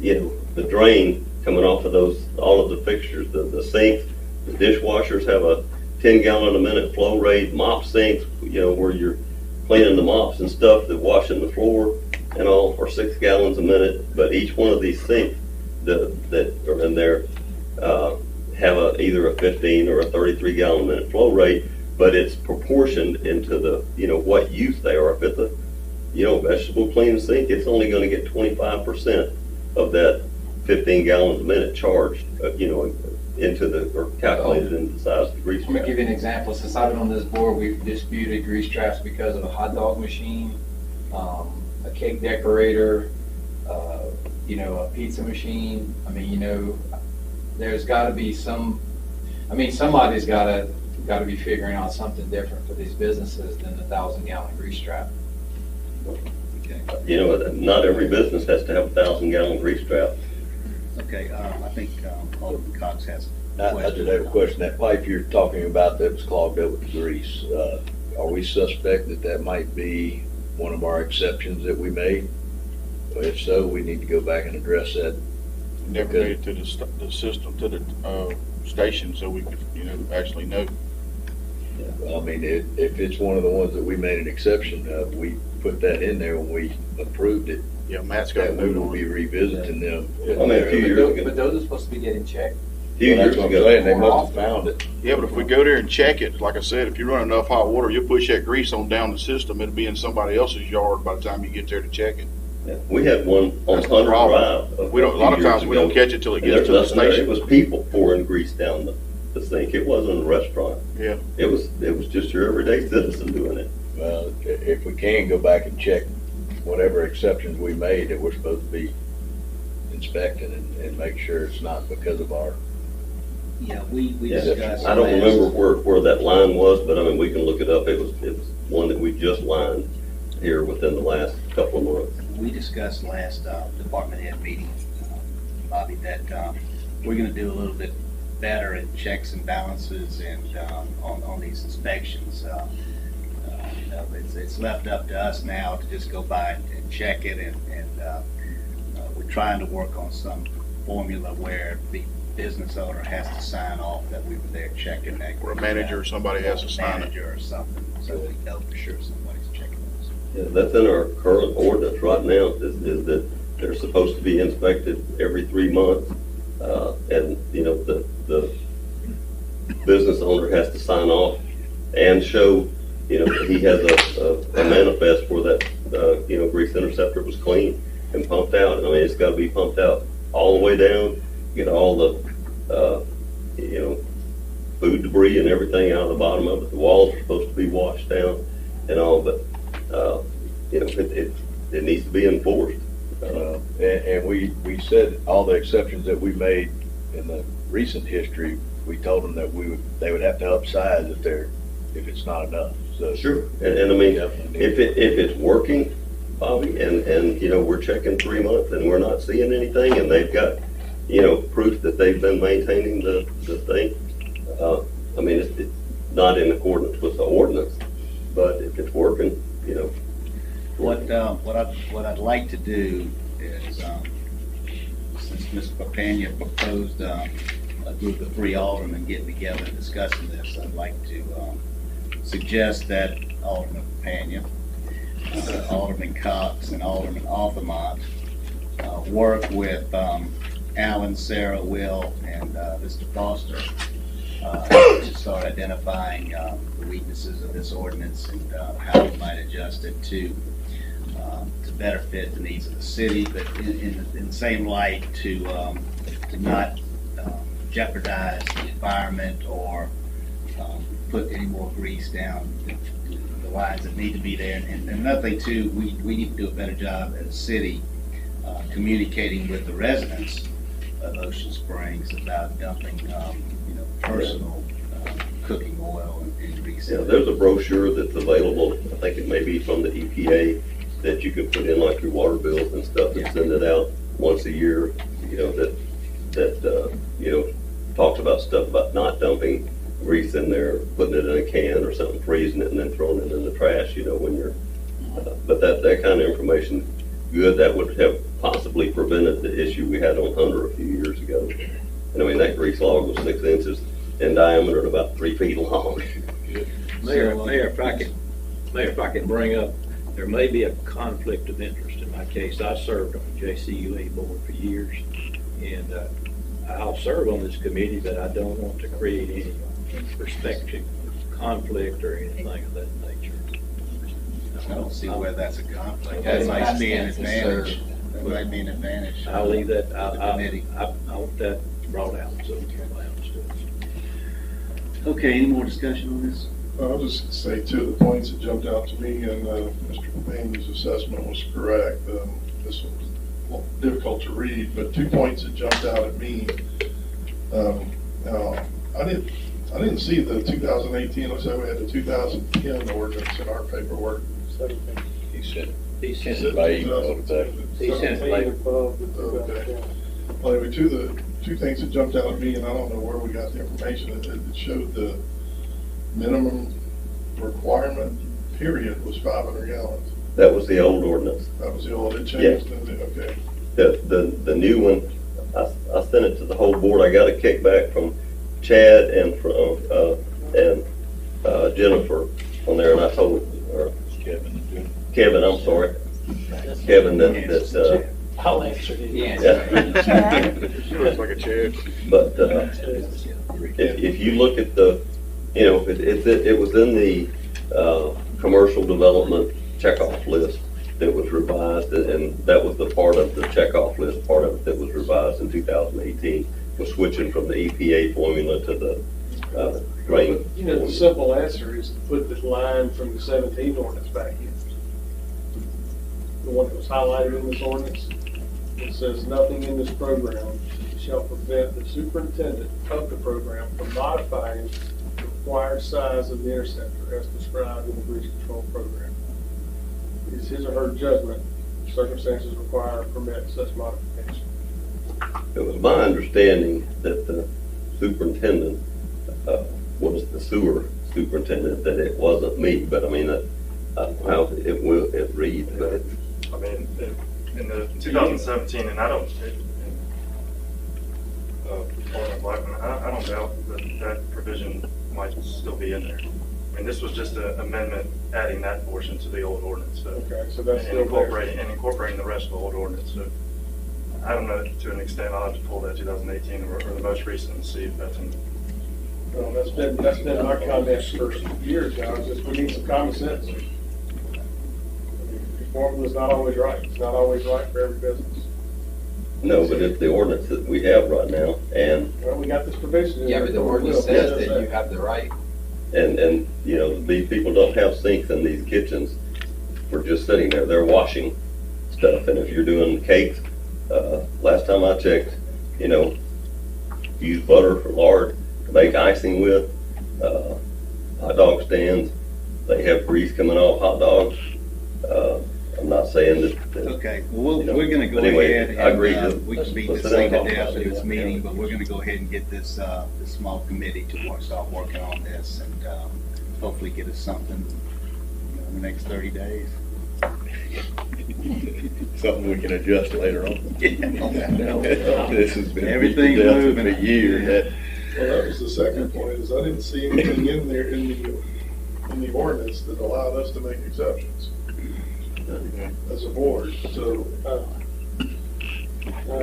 the drain coming off of those, all of the fixtures, the sinks, the dishwashers have a 10-gallon a minute flow rate, mop sinks, where you're cleaning the mops and stuff that washing the floor and all are 6 gallons a minute, but each one of these sinks that are in there have either a 15 or a 33-gallon a minute flow rate, but it's proportioned into the, what use they are. If it's a, vegetable cleaning sink, it's only going to get 25% of that 15 gallons a minute charged, into the, or calculated into the size of the grease I'm going trap. to give you an example. Since I've been on this board, we've disputed grease traps because of a hot dog machine, a cake decorator, a pizza machine. I mean, there's got to be somebody's got to be figuring out something different for these businesses than the 1,000-gallon grease trap. Not every business has to have a 1,000-gallon grease trap. Okay, I think Alderman Cox has a I question. just have a question. That pipe you're talking about that was clogged up with grease, are we suspect that might be one of our exceptions that we made? Well, if so, we need to go back and address that. Never made it to the system, to the station, so we could, actually know. Well, I mean, if it's one of the ones that we made an exception of, we put that in there when we approved it. Yeah, Matt's got to that we know. will be revisiting them. I mean, a few years ago. But those are supposed to be getting checked. Few Well, years that's what I'm ago. saying. They must have found it. Yeah, but if we go there and check it, like I said, if you run enough hot water, you'll push that grease on down the system. It'll be in somebody else's yard by the time you get there to check it. Yeah, we had one on That's the Hunter problem. Drive. We don't. A lot of times we don't catch it till it And gets to there's the nothing there. station. It was people pouring grease down the sink. It wasn't a restaurant. Yeah. It was just your everyday citizen doing it. Well, if we can go back and check whatever exceptions we made that we're supposed to be inspecting and make sure it's not because of our. Yeah, we Yeah, discussed. I don't last- remember where that line was, but I mean, we can look it up. It was one that we just lined here within the last couple of months. We discussed last department head meeting, Bobby, that we're going to do a little bit better at checks and balances and on these inspections. It's left up to us now to just go by and check it, and we're trying to work on some formula where the business owner has to sign off that we were there checking that. Or a manager or somebody has to sign it. Manager or something, so we know for sure somebody's checking those. Yeah, that's in our current ordinance right now, is that they're supposed to be inspected every 3 months. And, the business owner has to sign off and show, that he has a manifest where that, grease interceptor was clean and pumped out. I mean, it's gotta be pumped out all the way down, get all the, food debris and everything out of the bottom of it. The walls are supposed to be washed down and all, but, it needs to be enforced. And we said all the exceptions that we made in the recent history, we told them that they would have to upsize if it's not enough. So Sure. And I mean, if it's working, Bobby, and we're checking 3 months and we're not seeing anything, and they've got, proof that they've been maintaining the thing, I mean, it's not in accordance with the ordinance, but if it's working, What I'd like to do is, since Mr. Papania proposed a group of 3 aldermen getting together and discussing this, I'd like to suggest that Alderman Papania, Alderman Cox, and Alderman Alderman work with Alan, Sarah, Will, and Mr. Foster to start identifying the weaknesses of this ordinance and how we might adjust it to better fit the needs of the city, but in the same light to not jeopardize the environment or put any more grease down the lines that need to be there. And another thing too, we need to do a better job as a city communicating with the residents of Ocean Springs about dumping, personal cooking oil and grease. there's a brochure that's available. I think it may be from the EPA. that you can put in like your water bills and stuff and send it out once a year, you know, that you know, talks about stuff about not dumping grease in there, putting it in a can or something, freezing it and then throwing it in the trash, you know, when you're, but that kind of information, good, that would have possibly prevented the issue we had on Hunter a few years ago. And I mean, that grease log was 6 inches in diameter and about 3 feet long. Mayor, if I can bring up, there may be a conflict of interest in my case. I served on the JCUA board for years, and I'll serve on this committee, but I don't want to create any perspective, conflict, or anything of that nature. I don't see where that's a conflict. That might be an advantage. That might be an advantage. I'll leave that, to the committee. I want that brought out, so everybody understands. Okay, any more discussion on this? I'll just say two of the points that jumped out to me, and Mr. Payne's assessment was correct. This was difficult to read, but 2 points that jumped out at me. Now, I didn't see the 2018. Looks like we had the 2010 ordinance in our paperwork. He sent it by email today. He sent it later. Okay. Well, anyway, two things that jumped out at me, and I don't know where we got the information. It showed the minimum requirement period was 500 gallons. That was the old ordinance. That was the old. It changed. Yeah. Okay. The new one, I sent it to the whole board. I got a kickback from Chad and from Jennifer on there, and I told Kevin, I'm sorry, Kevin, that I'll answer it. Yeah. Sure, it's like a Chad. But if you look at the, you know, it was in the commercial development checkoff list that was revised, and that was the part of the checkoff list, part of it that was revised in 2018, was switching from the EPA formula to the grain. You know, the simple answer is to put the line from the 17 ordinance back in. The one that was highlighted in this ordinance. It says, nothing in this program shall prevent the superintendent of the program from modifying the required size of the interceptor as described in the grease control program. It is his or her judgment, circumstances require or permit such modification. It was my understanding that the superintendent was the sewer superintendent, that it wasn't me, but I mean, how it reads, but I mean, in the 2017, and I don't, I don't doubt that provision might still be in there. I mean, this was just an amendment adding that portion to the old ordinance. So, okay, so that's and incorporating the rest of the old ordinance. So I don't know, to an extent, I'll have to pull that 2018 or the most recent and see if that's in. Well, that's been my comment for years now. It's just we need some common sense. Formula's not always right. It's not always right for every business. no, but it's the ordinance that we have right now, and Well, we got this provision in Yeah, there. but the ordinance says that you have the right. and you know, these people don't have sinks in these kitchens for just sitting there. They're washing stuff, and if you're doing cakes, last time I checked, you know, use butter or lard to make icing with. Hot dog stands, they have grease coming off hot dogs. I'm not saying that. Okay, well, you know, we're gonna go but anyway, ahead I agree and, that- we can beat let's this sit thing down to and talk death about in this it. meeting, but we're gonna go ahead and get this, this small committee to start working on this and, hopefully get us something, you know, in the next 30 days. Something we can adjust later on. This has been Everything's beat to death moving. for years. Well, that was the second point, is I didn't see anything in there in the ordinance that allowed us to make exceptions as a board. So,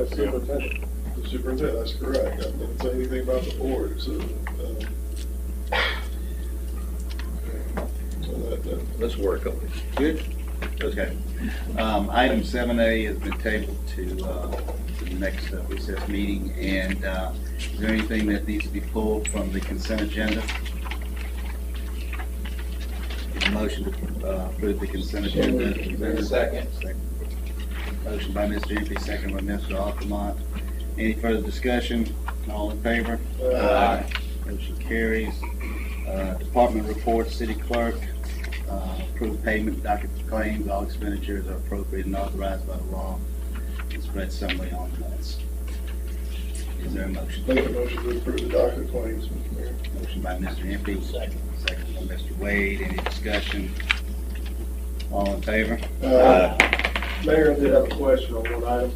Superintendent. the superintendent, that's correct. I didn't say anything about the board, so. Let's work on it. Good? Okay. Item 7A has been tabled to the next recess meeting, and is there anything that needs to be pulled from the consent agenda? Get a motion to approve the consent agenda. Second. Motion by Mr. Impey, second by Mr. Alderman. Any further discussion? All in favor? Aye. Motion carries. Department reports, city clerk. Approve payment docket claims, all expenditures are appropriate and authorized by the law. And spread summary on the minutes. Is there a motion? Make a motion to approve the docket claims, Mr. Mayor. Motion by Mr. Impey. Second by Mr. Wade. Any discussion? All in favor? Mayor, I did have a question on one item.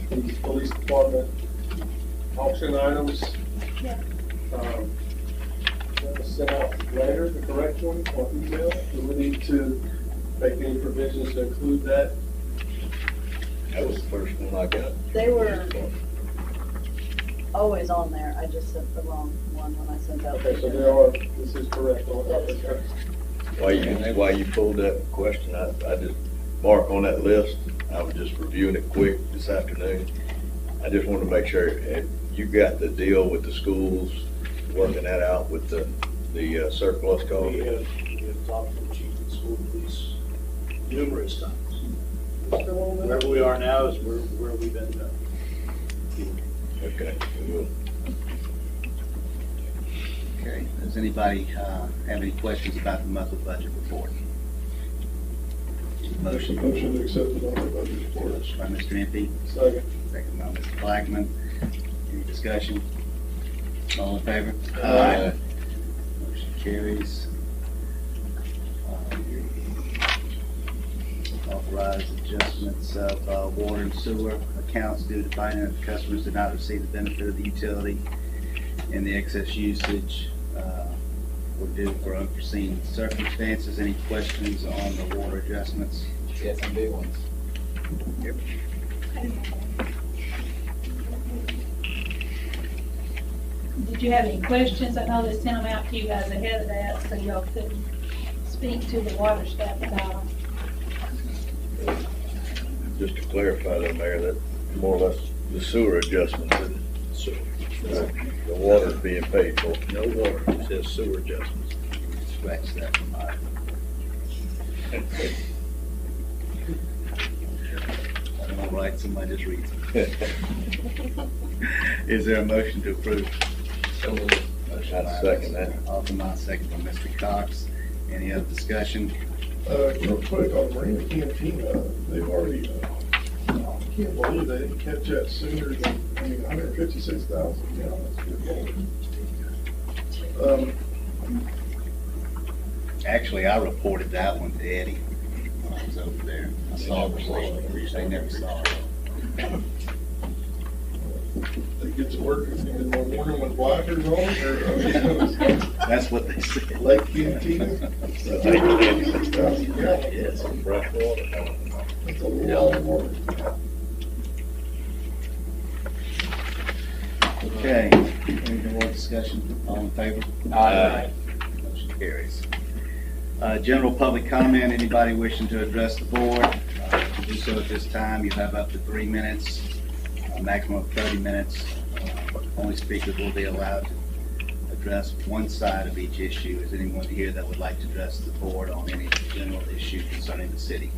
In the police department, auction items. Yeah. Send out later, the correct one, or email. Do we need to make any provisions to include that? That was the first one I got. They were always on there. I just sent the wrong one when I sent out. Okay, so there are, this is correct. While you pulled that question, I just mark on that list. I was just reviewing it quick this afternoon. I just wanted to make sure you got the deal with the schools, working that out with the surplus cost. We have talked to the chief of the school police numerous times. Wherever we are now is where we've been. Okay. We will. Okay. Does anybody have any questions about the monthly budget report? Motion. Motion to accept the monthly budget report. Motion by Mr. Impey. Second. Second by Mr. Blackman. Any discussion? All in favor? Aye. Motion carries. Authorize adjustments of water and sewer accounts due to finding that the customers did not receive the benefit of the utility and the excess usage were due for unforeseen circumstances. Any questions on the water adjustments? Yes, some big ones. Yep. Did you have any questions? I know they sent them out to you guys ahead of that, so y'all could speak to the water staff about them. Just to clarify though, Mayor, that more or less the sewer adjustments and the water's being paid for. No water, it says sewer adjustments. Scratch that from mine. I don't write, somebody just reads it. Is there a motion to approve? So moved. Motion by second that. Alderman, second by Mr. Cox. Any other discussion? Real quick on Marina Cantina, they've already, I can't believe they didn't catch that sooner than, 156,000 gallons. Good Lord. Actually, I reported that one to Eddie when I was over there. I saw it, they never saw it. They get to work in the morning with blackers on, or? That's what they said. Lake Cantina? Yes, fresh water. That's a lot of water. Okay, any more discussion? All in favor? Aye. Motion carries. General public comment, anybody wishing to address the board, to do so at this time, you have up to 3 minutes, a maximum of 30 minutes. Only speakers will be allowed to address one side of each issue. Is anyone here that would like to address the board on any general issue concerning the city?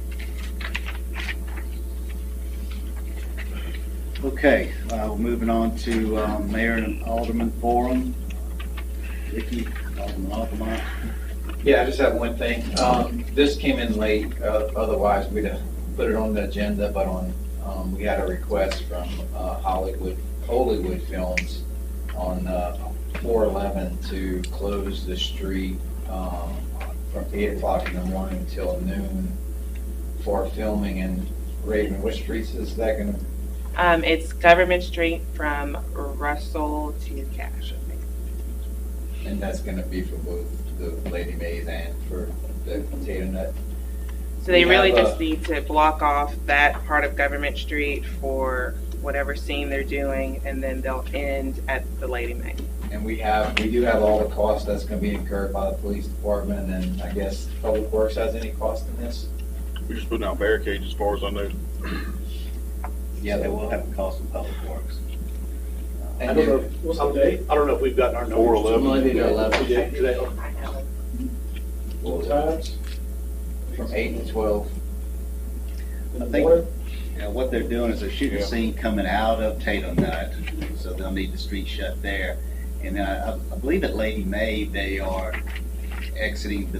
Okay, we're moving on to Mayor and Alderman Forum. Vicky, Alderman. Yeah, I just have one thing. This came in late, otherwise we'd have put it on the agenda, but we had a request from Hollywood Films on 411 to close the street from 8 o'clock in the morning until noon for filming in Raven. What streets is that gonna? It's Government Street from Russell to Cash, I think. And that's gonna be for both the Lady Mays and for the Potato Nut. So they really just need to block off that part of Government Street for whatever scene they're doing, and then they'll end at the Lady May. And we do have all the costs that's gonna be incurred by the police department, and I guess Public Works has any cost in this? We just put down barricades as far as I know. Yeah, they will have a cost in Public Works. I don't know, what's the date? I don't know if we've gotten our numbers. 4/11. Monday to 11. Today. What times? From 8 to 12. I think what they're doing is they're shooting a scene coming out of Tato Nut, so they'll need the street shut there. And then I believe at Lady May, they are exiting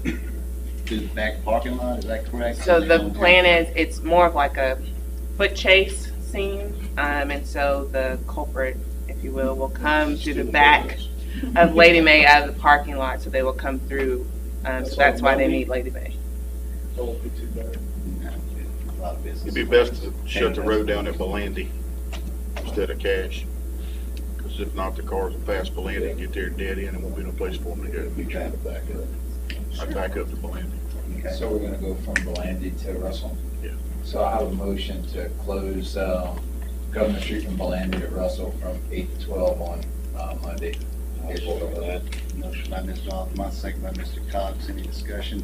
through the back parking lot, is that correct? So the plan is, it's more of like a foot chase scene, and so the culprit, if you will come through the back of Lady May out of the parking lot, so they will come through, so that's why they need Lady May. So it won't be too bad. A lot of business. It'd be best to shut the road down at Belandi instead of Cash. Because if not, the cars will pass Belandi and get there dead end, and won't be no place for them to go. Be trying to back up. I'd back up to Belandi. Okay. So we're gonna go from Belandi to Russell? Yeah. So I have a motion to close Government Street from Belandi to Russell from 8 to 12 on Monday. April 11th. Motion by Mr. Alderman, second by Mr. Cox. Any discussion?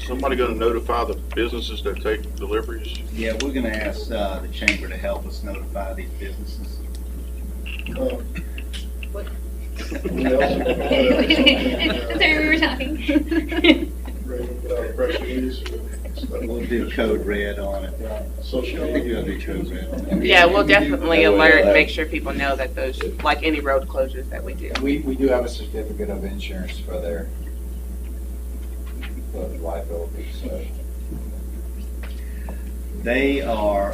Somebody gonna notify the businesses that take deliveries? Yeah, we're gonna ask the chamber to help us notify these businesses. We also put out something, Sorry, we were talking. ready to put out a press release or stuff. We'll do code red on it. Social I think we'll media. do code red on it. Yeah, we'll definitely That way alert, they'll and make have- sure people know that those, like any road closures that we do. We do have a certificate of insurance for their liability, so. They are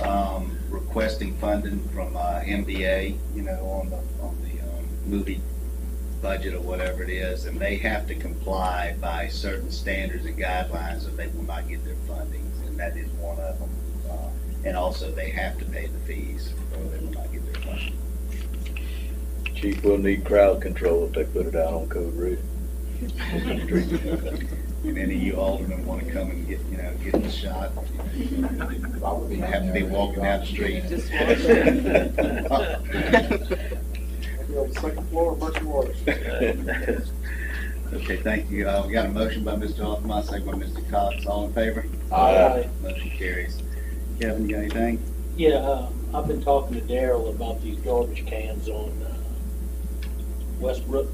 requesting funding from MBA, you know, on the movie budget or whatever it is, and they have to comply by certain standards and guidelines, or they will not get their funding, and that is one of them. And also, they have to pay the fees, or they will not get their funding. Chief will need crowd control if they put it out on code red. And any of you aldermen want to come and get, you know, get the shot, you have to be walking down the street. Maybe on the second floor, much more. Okay, thank you. We got a motion by Mr. Alderman, second by Mr. Cox. All in favor? Aye. Motion carries. Kevin, you got anything? Yeah, I've been talking to Daryl about these garbage cans on Westbrook.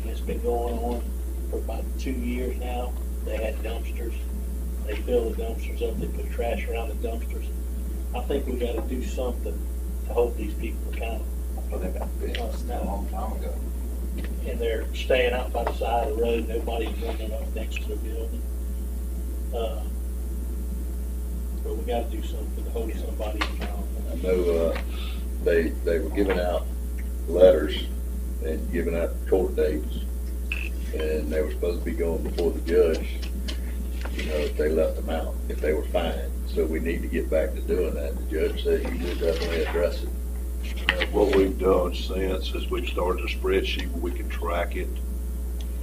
It's been going on for about 2 years now. They had dumpsters. They fill the dumpsters up, they put trash around the dumpsters. I think we gotta do something to hold these people accountable. Well, they've been bitten a long time ago. And they're staying out by the side of the road, nobody's running up next to the building. But we gotta do something to hold somebody accountable. I know, they were giving out letters and giving out court dates, and they were supposed to be going before the judge, you know, if they left them out, if they were fined. So we need to get back to doing that. The judge said he would definitely address it. What we've done since is we've started a spreadsheet where we can track it,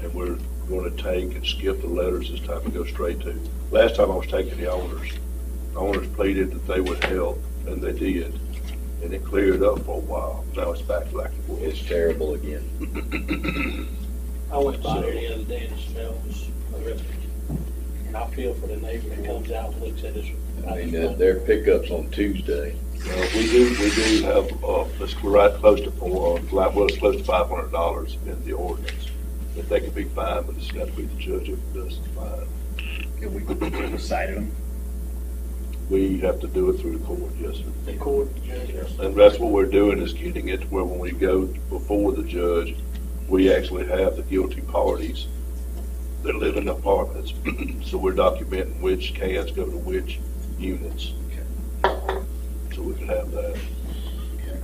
and we're going to take and skip the letters this time and go straight to. Last time I was taking the owners. The owners pleaded that they would help, and they did, and it cleared up for a while. Now it's back like it was. It's terrible again. I went by there the other day and the smell was horrific. And I feel for the neighbor that comes out and looks at us. I mean, their pickup's on Tuesday. We do have, we're right close to it's close to $500 in the ordinance. That they could be fined, but it's got to be the judge if it does the fine. Can we recite them? We have to do it through the court, yes, sir. The court, judge. And that's what we're doing, is getting it to where when we go before the judge, we actually have the guilty parties that live in the apartments. So we're documenting which cans go to which units. So we can have that.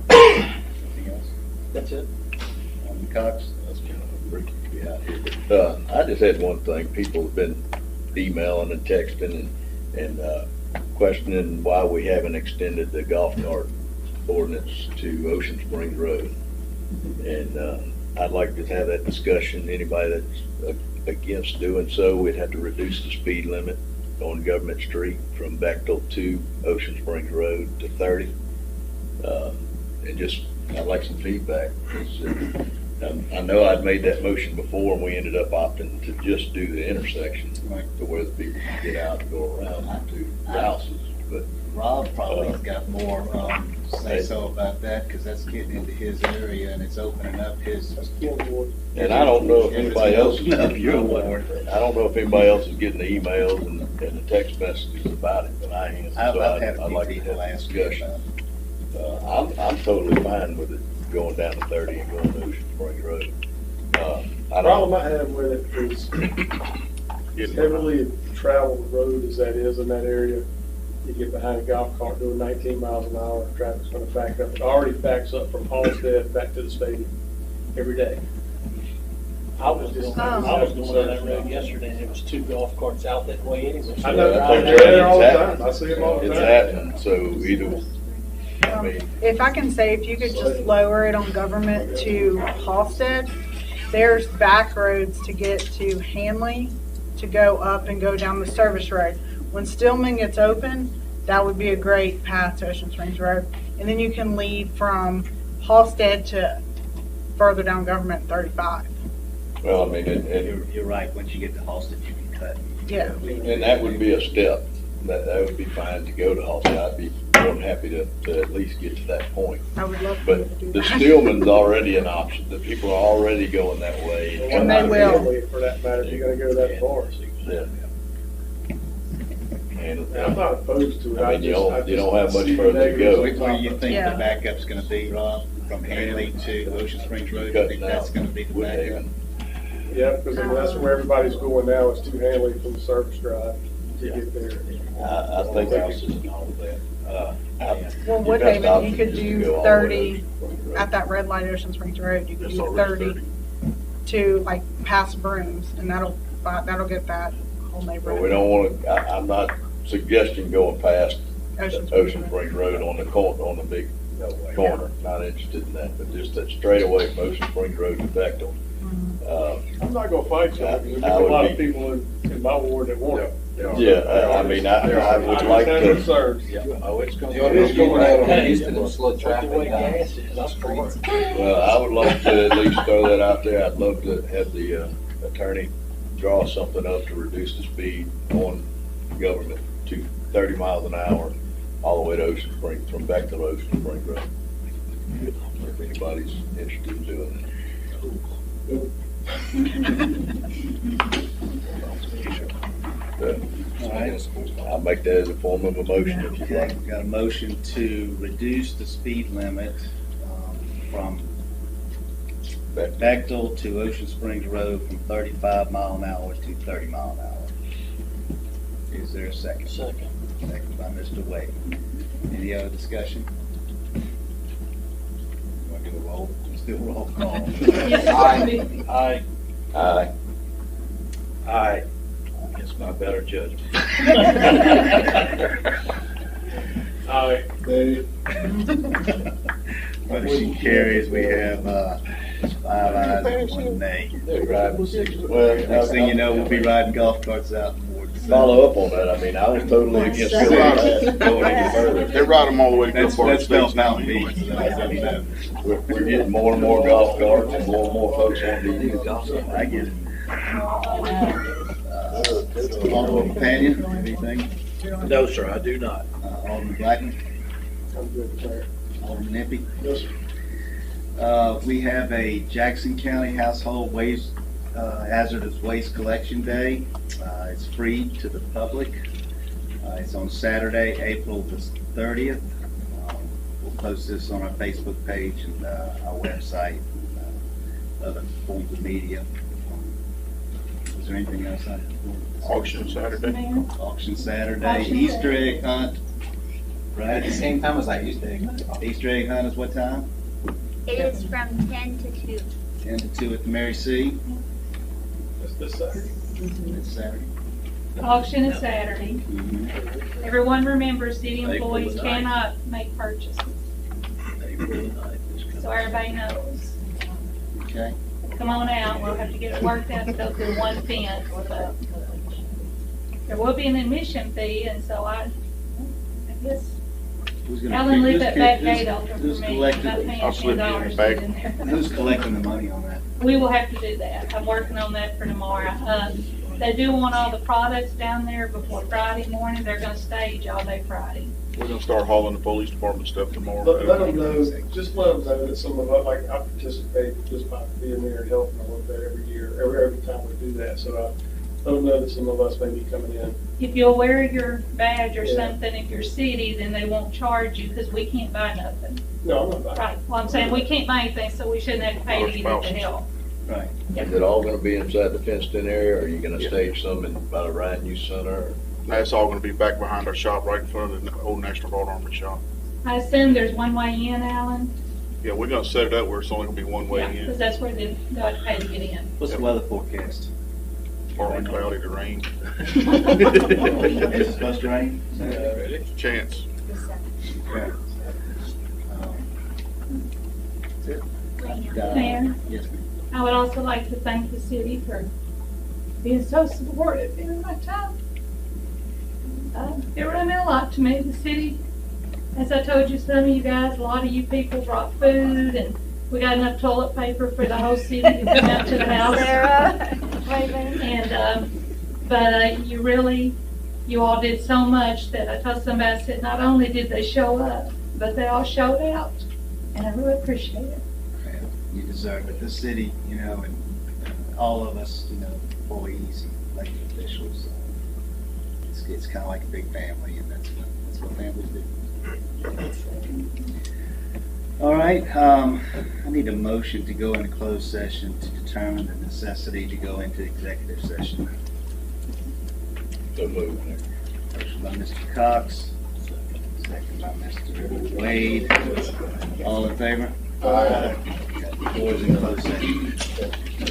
Anything else? That's it. Cox? That's kind of freaky to be out here. But, I just had one thing. People have been emailing and texting and questioning why we haven't extended the golf cart ordinance to Ocean Springs Road. And I'd like to have that discussion. Anybody that's against doing so, we'd have to reduce the speed limit on Government Street from Bechtel to Ocean Springs Road to 30. And just, I'd like some feedback. I know I'd made that motion before, and we ended up opting to just do the intersection to where the people can get out and go around to the houses. But Rob probably got more say so about that, because that's getting into his area and it's opening up his. And I don't know if anybody else is No, you're ward. I don't know if anybody else is getting the emails and the text messages about it, but I am. I've So had I'd like to people have a ask me discussion. I'm totally fine with it going down to 30 and going to Ocean Springs Road. The problem I have with it is As Getting heavily traveled road as that is in that area, you get behind a golf cart doing 19 miles an hour, traffic's gonna back up. It already backs up from Halstead back to the stadium every day. I was going on that road yesterday, and there was 2 golf carts out that way anyway. I know, they're there all the time, I see them all the It's time. happening, so either, I mean, If I can say, if you could just lower it on Government to Halstead, there's back roads to get to Hanley to go up and go down the service road. When Stillman gets open, that would be a great path to Ocean Springs Road. And then you can lead from Halstead to further down Government 35. well, I mean, and You're right, once you get to Halsted, you can cut. Yeah. And that would be a step, that would be fine to go to Halsted. I'd be more than happy to at least get to that point. I would love for you to But do the that. Stillman's already an option, the people are already going that way. And they will. Hanley, for that matter, if you're gonna go that far. Yeah. And, I'm not opposed to it. I mean, you don't have much see the further to negatives. go. Where do you think Yeah. the backup's gonna be, Rob, from Hanley to Ocean Springs Road? You Cutting think that's out gonna be the Woodhaven. backup? Yeah, because that's where everybody's going now, is to Hanley from the service drive to get there. I think that's, Well, Woodhaven, you could do 30 at that red light Ocean Springs Road. You could That's do already 30 to like past Brooms, and that'll get that whole But we neighborhood. don't want to, I'm not suggesting going past Ocean Ocean Springs Road on the corner, on the big corner. Not interested in that, but just that straight away from Ocean Springs Road to Bechtel. I'm not gonna fight you, because there's I a would lot be- of people in my ward that want it. Yeah, I mean, I would like understand to. concerns. Oh, it's The only going out on Houston and slow traffic down the streets. Well, I would like to at least throw that out there. I'd love to have the attorney draw something up to reduce the speed on Government to 30 miles an hour all the way to Ocean Springs, from back to Ocean Springs Road. If anybody's interested in doing that. All right. I'll make that as a form of a motion if you'd Okay, like. we got a motion to reduce the speed limit from Bechtel to Ocean Springs Road from 35 mile an hour to 30 mile an hour. Is there a second? Second. Second by Mr. Wade. Any other discussion? Want to do a roll? Let's do a roll call. Aye. Aye. Aye. Aye. It's my better judgment. Aye. Motion carries. We have 5 ayes and 1 nay. Well, Next thing you know, we'll be riding golf carts out in Ward. Follow up on that. I mean, I was totally against going any further. They ride them all the way to That's Florida spelled State. Mountain Beach. We're getting more and more golf carts and more folks want to use golf carts. I get it. Alderman Companion, anything? No, sir, I do not. Alderman Blackman? I'm good, Mayor. Alderman Nippy? Yes, sir. We have a Jackson County Household Waste, Hazardous Waste Collection Day. It's free to the public. It's on Saturday, April the 30th. We'll post this on our Facebook page and our website, other forms of media. Is there anything else? Auction Saturday. Auction Saturday, Auction Easter egg hunt. Right? At the same time as I used to. Easter egg hunt is what time? It is from 10 to 2. 10 to 2 at the Mary C. That's this Saturday. This Saturday. Auction is Saturday. Mhm. Everyone remembers city April employees the 9th. cannot make purchases, April the 9th is coming. so everybody knows. Okay. Come on out, we'll have to get it worked out to go through one fence. So there will be an admission fee, and so I guess Who's gonna Alan, leave who's that ca- back who's- gate open who's for me. I'm collecting- not paying I'll slip it in $10 the bag. to get in there. Who's collecting the money on that? We will have to do that. I'm working on that for tomorrow. They do want all the products down there before Friday morning. They're gonna stage all day Friday. We're gonna start hauling the police department stuff tomorrow. Let them know, just let them know that some of us, like, I participate just by being there and helping a little bit every year, every time we do that, so let them know that some of us may be coming in. If you'll wear your badge or Yeah. something, if you're city, then they won't charge you, because we can't buy nothing. No, I'm not buying. Right, well, I'm saying we can't buy anything, so we shouldn't have to pay to get into help. Right. Is it all gonna be inside the fenced-in area, or are you gonna stage some in by the Ryan Youth Center? That's all gonna be back behind our shop, right in front of the old National Guard Army shop. I assume there's one way in, Alan? Yeah, we're gonna set it up where it's only gonna be one way Because in. that's where they got to pay to get in. What's the weather forecast? Partly cloudy to rain. Is it supposed to rain? Chance. Okay. Mayor, Yes, ma'am. I would also like to thank the city for being so supportive during my time. It really meant a lot to me. The city, as I told you, some of you guys, a lot of you people brought food, and we got enough toilet paper for the whole city to come out to the house. But you all did so much that I told somebody, I said, not only did they show up, but they all showed out, and I really appreciate it. You deserve it. This city, and all of us, employees, elected officials, it's kind of like a big family, and that's what families do. All right, I need a motion to go into closed session to determine the necessity to go into executive session. So move. Motion by Mr. Cox, second by Mr. Wade. All in favor? Aye. Boys in closed session.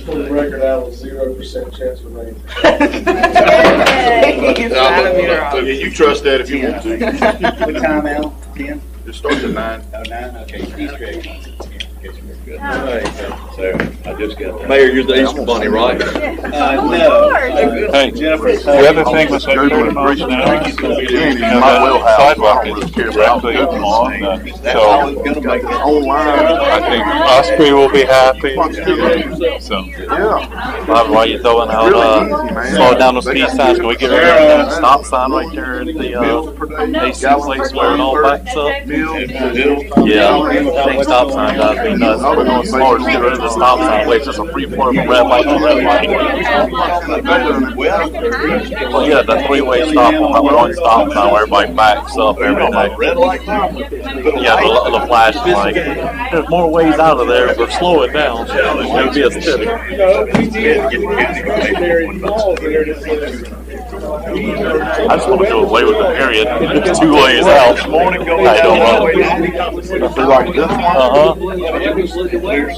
For the record, I was 0% chance of rain. Yeah, you trust that if you want to. What time, Al? 10? It starts at 9. Oh, 9? Okay, he's ready. All right, so I just got that. Mayor, you're the Easter Bunny, right? No. Hey, Jennifer. the other thing with that 30 miles an hour, sidewalk is directly on I think Osprey will be happy. So, Bob, why are you throwing out, slow down the speed signs? Can we get rid of the stop sign right there at the AC place where it all backs up? Yeah, I think stop sign drives me nuts. We're going slower to get rid of the stop sign, wait, just a free flow from red light to red light. Well, yeah, the three-way stop on that one stop sign where everybody backs up every day. Yeah, the flashing light. There's more ways out of there, but slow it down. Maybe it's steady. I just want to do away with the period. It's 2 ways out. I don't know. Like this one?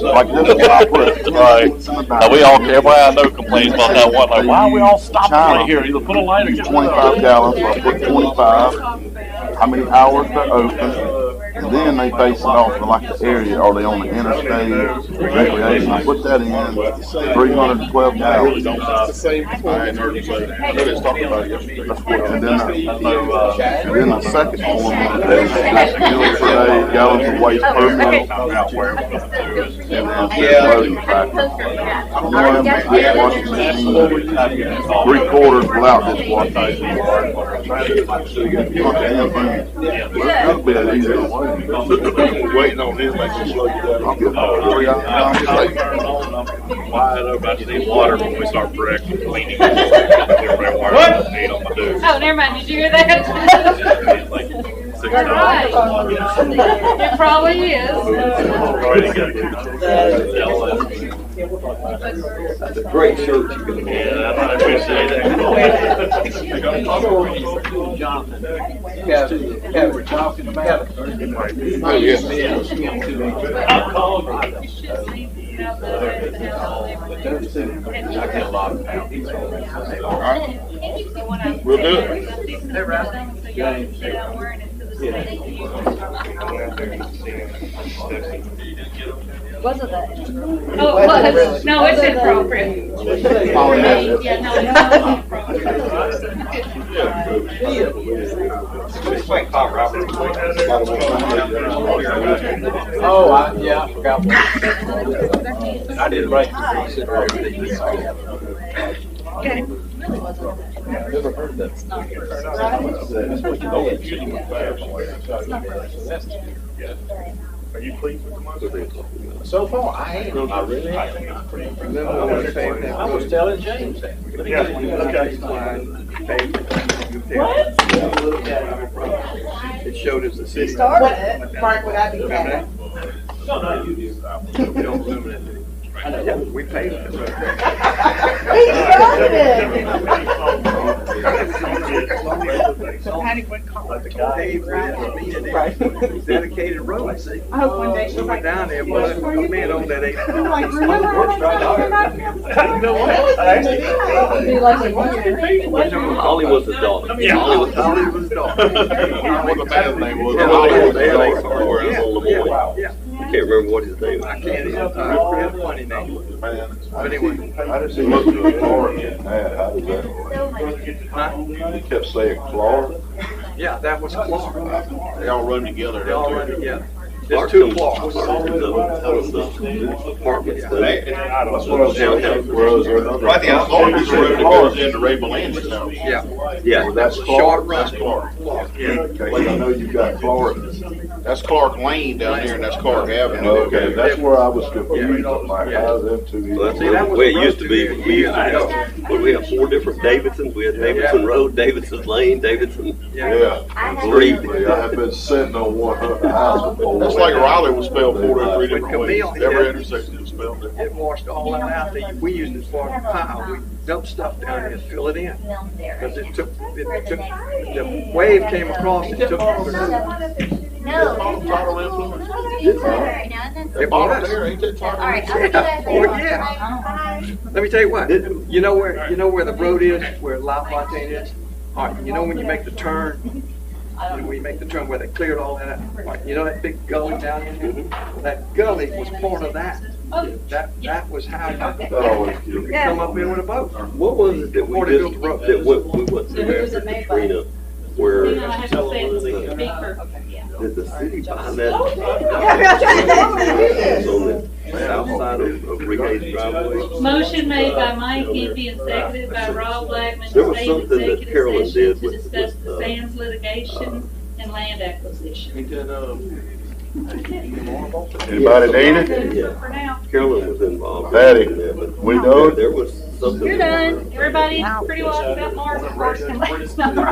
Like this one I put. Right. Now we all, everybody I know complains about that one. Like, why are we all stopping right here? Either put a light or get 25 gallons, so I put 25. How many hours they're open. And then they base it off of like the area. Are they on the interstate, recreation? Put that in 312 gallons. I hadn't heard you say that. I know they was talking about it yesterday. And then the second formula is just meals per day, gallons of waste per meal. And then loading factor. One dishwashing machine, 3/4 without dishwashing. That'll be an easier way. Waiting on him, like to slow you down. I'll get Wide open. I just need water when we start correcting cleaning. Everybody water need on my dude. Oh, never mind. Did you hear that? Right. It probably is. That's a great shirt you can wear. Yeah, I appreciate Kevin, we're talking about. Oh, yes. All right. We'll do it. Wasn't that? Oh, it was. No, it's inappropriate. Yeah, no, it's Oh, yeah, I forgot. I didn't write the consider everything. Okay. Never heard that. Are you pleased with the month? So far, I am. I really am. I was telling James that. Yeah, okay. It showed us the city. Started it, Frank, would I be happy? No, you do. Yeah, we paid it. So Patty would call it. Dedicated road, see? I hope one day she's We went like, down there, boy, a man on that eight. I'm like, remember how much I got? You know what? Be like, what? Holly was his daughter. Yeah, Holly was was daughter. What the man's name was. Yeah, I can't remember what his name was. I can't even, funny name. But anyway. I just see look at Florida and that, how does that work? He kept saying Florida. Yeah, that was Clark. They all run together. They all run together. There's There's two two Clarks. apartments. That's what I was saying. Whereas there's another. Right, the Alderman road goes into Ray Belange's house. Yeah. Yeah. Well, that's Short Clark. run. That's Clark. Okay, I know you've got Florida. That's Clark Lane down there, and that's Clark Avenue. Okay, that's where I was confused. I'm like, how's them two? Well, that's the way it used to be. We used to have, but we have 4 different Davidsons. We had Davidson Road, Davidson Lane, Davidson Yeah, Street. believe me, I have been sitting on one house before. That's like Raleigh was spelled 4 different ways. Camille, Every yeah. intersection was spelled different. It washed all that out. We used it for a pile. We dumped stuff down here and fill it in. Because it took, the wave came across, it took. Title influence. It Bottom was. there, ain't that title? Yeah. Oh, yeah. Let me tell you what, you know where the road is, where La Fontaine is? All right, you know when you make the turn, when you make the turn where they cleared all that out? All right, you know that big gully down in there? Well, that gully was part of that. That was how you could come up in with a boat. What was it that we Before they built just, the road. that we went through after Katrina, where You know, I have to say it's a speaker. did the city buy that? On the south side of Regade's driveway? Motion made by Mike Gimpy and seconded by Rob Blackman There to was stay in something that executive Carolyn session did to with- discuss with, the Sands litigation and land acquisition. Anybody need it? Yeah. For now. Carolyn was involved. Patty, in that, but we done? There was something. You're done. Everybody pretty well got Mark's first and last number.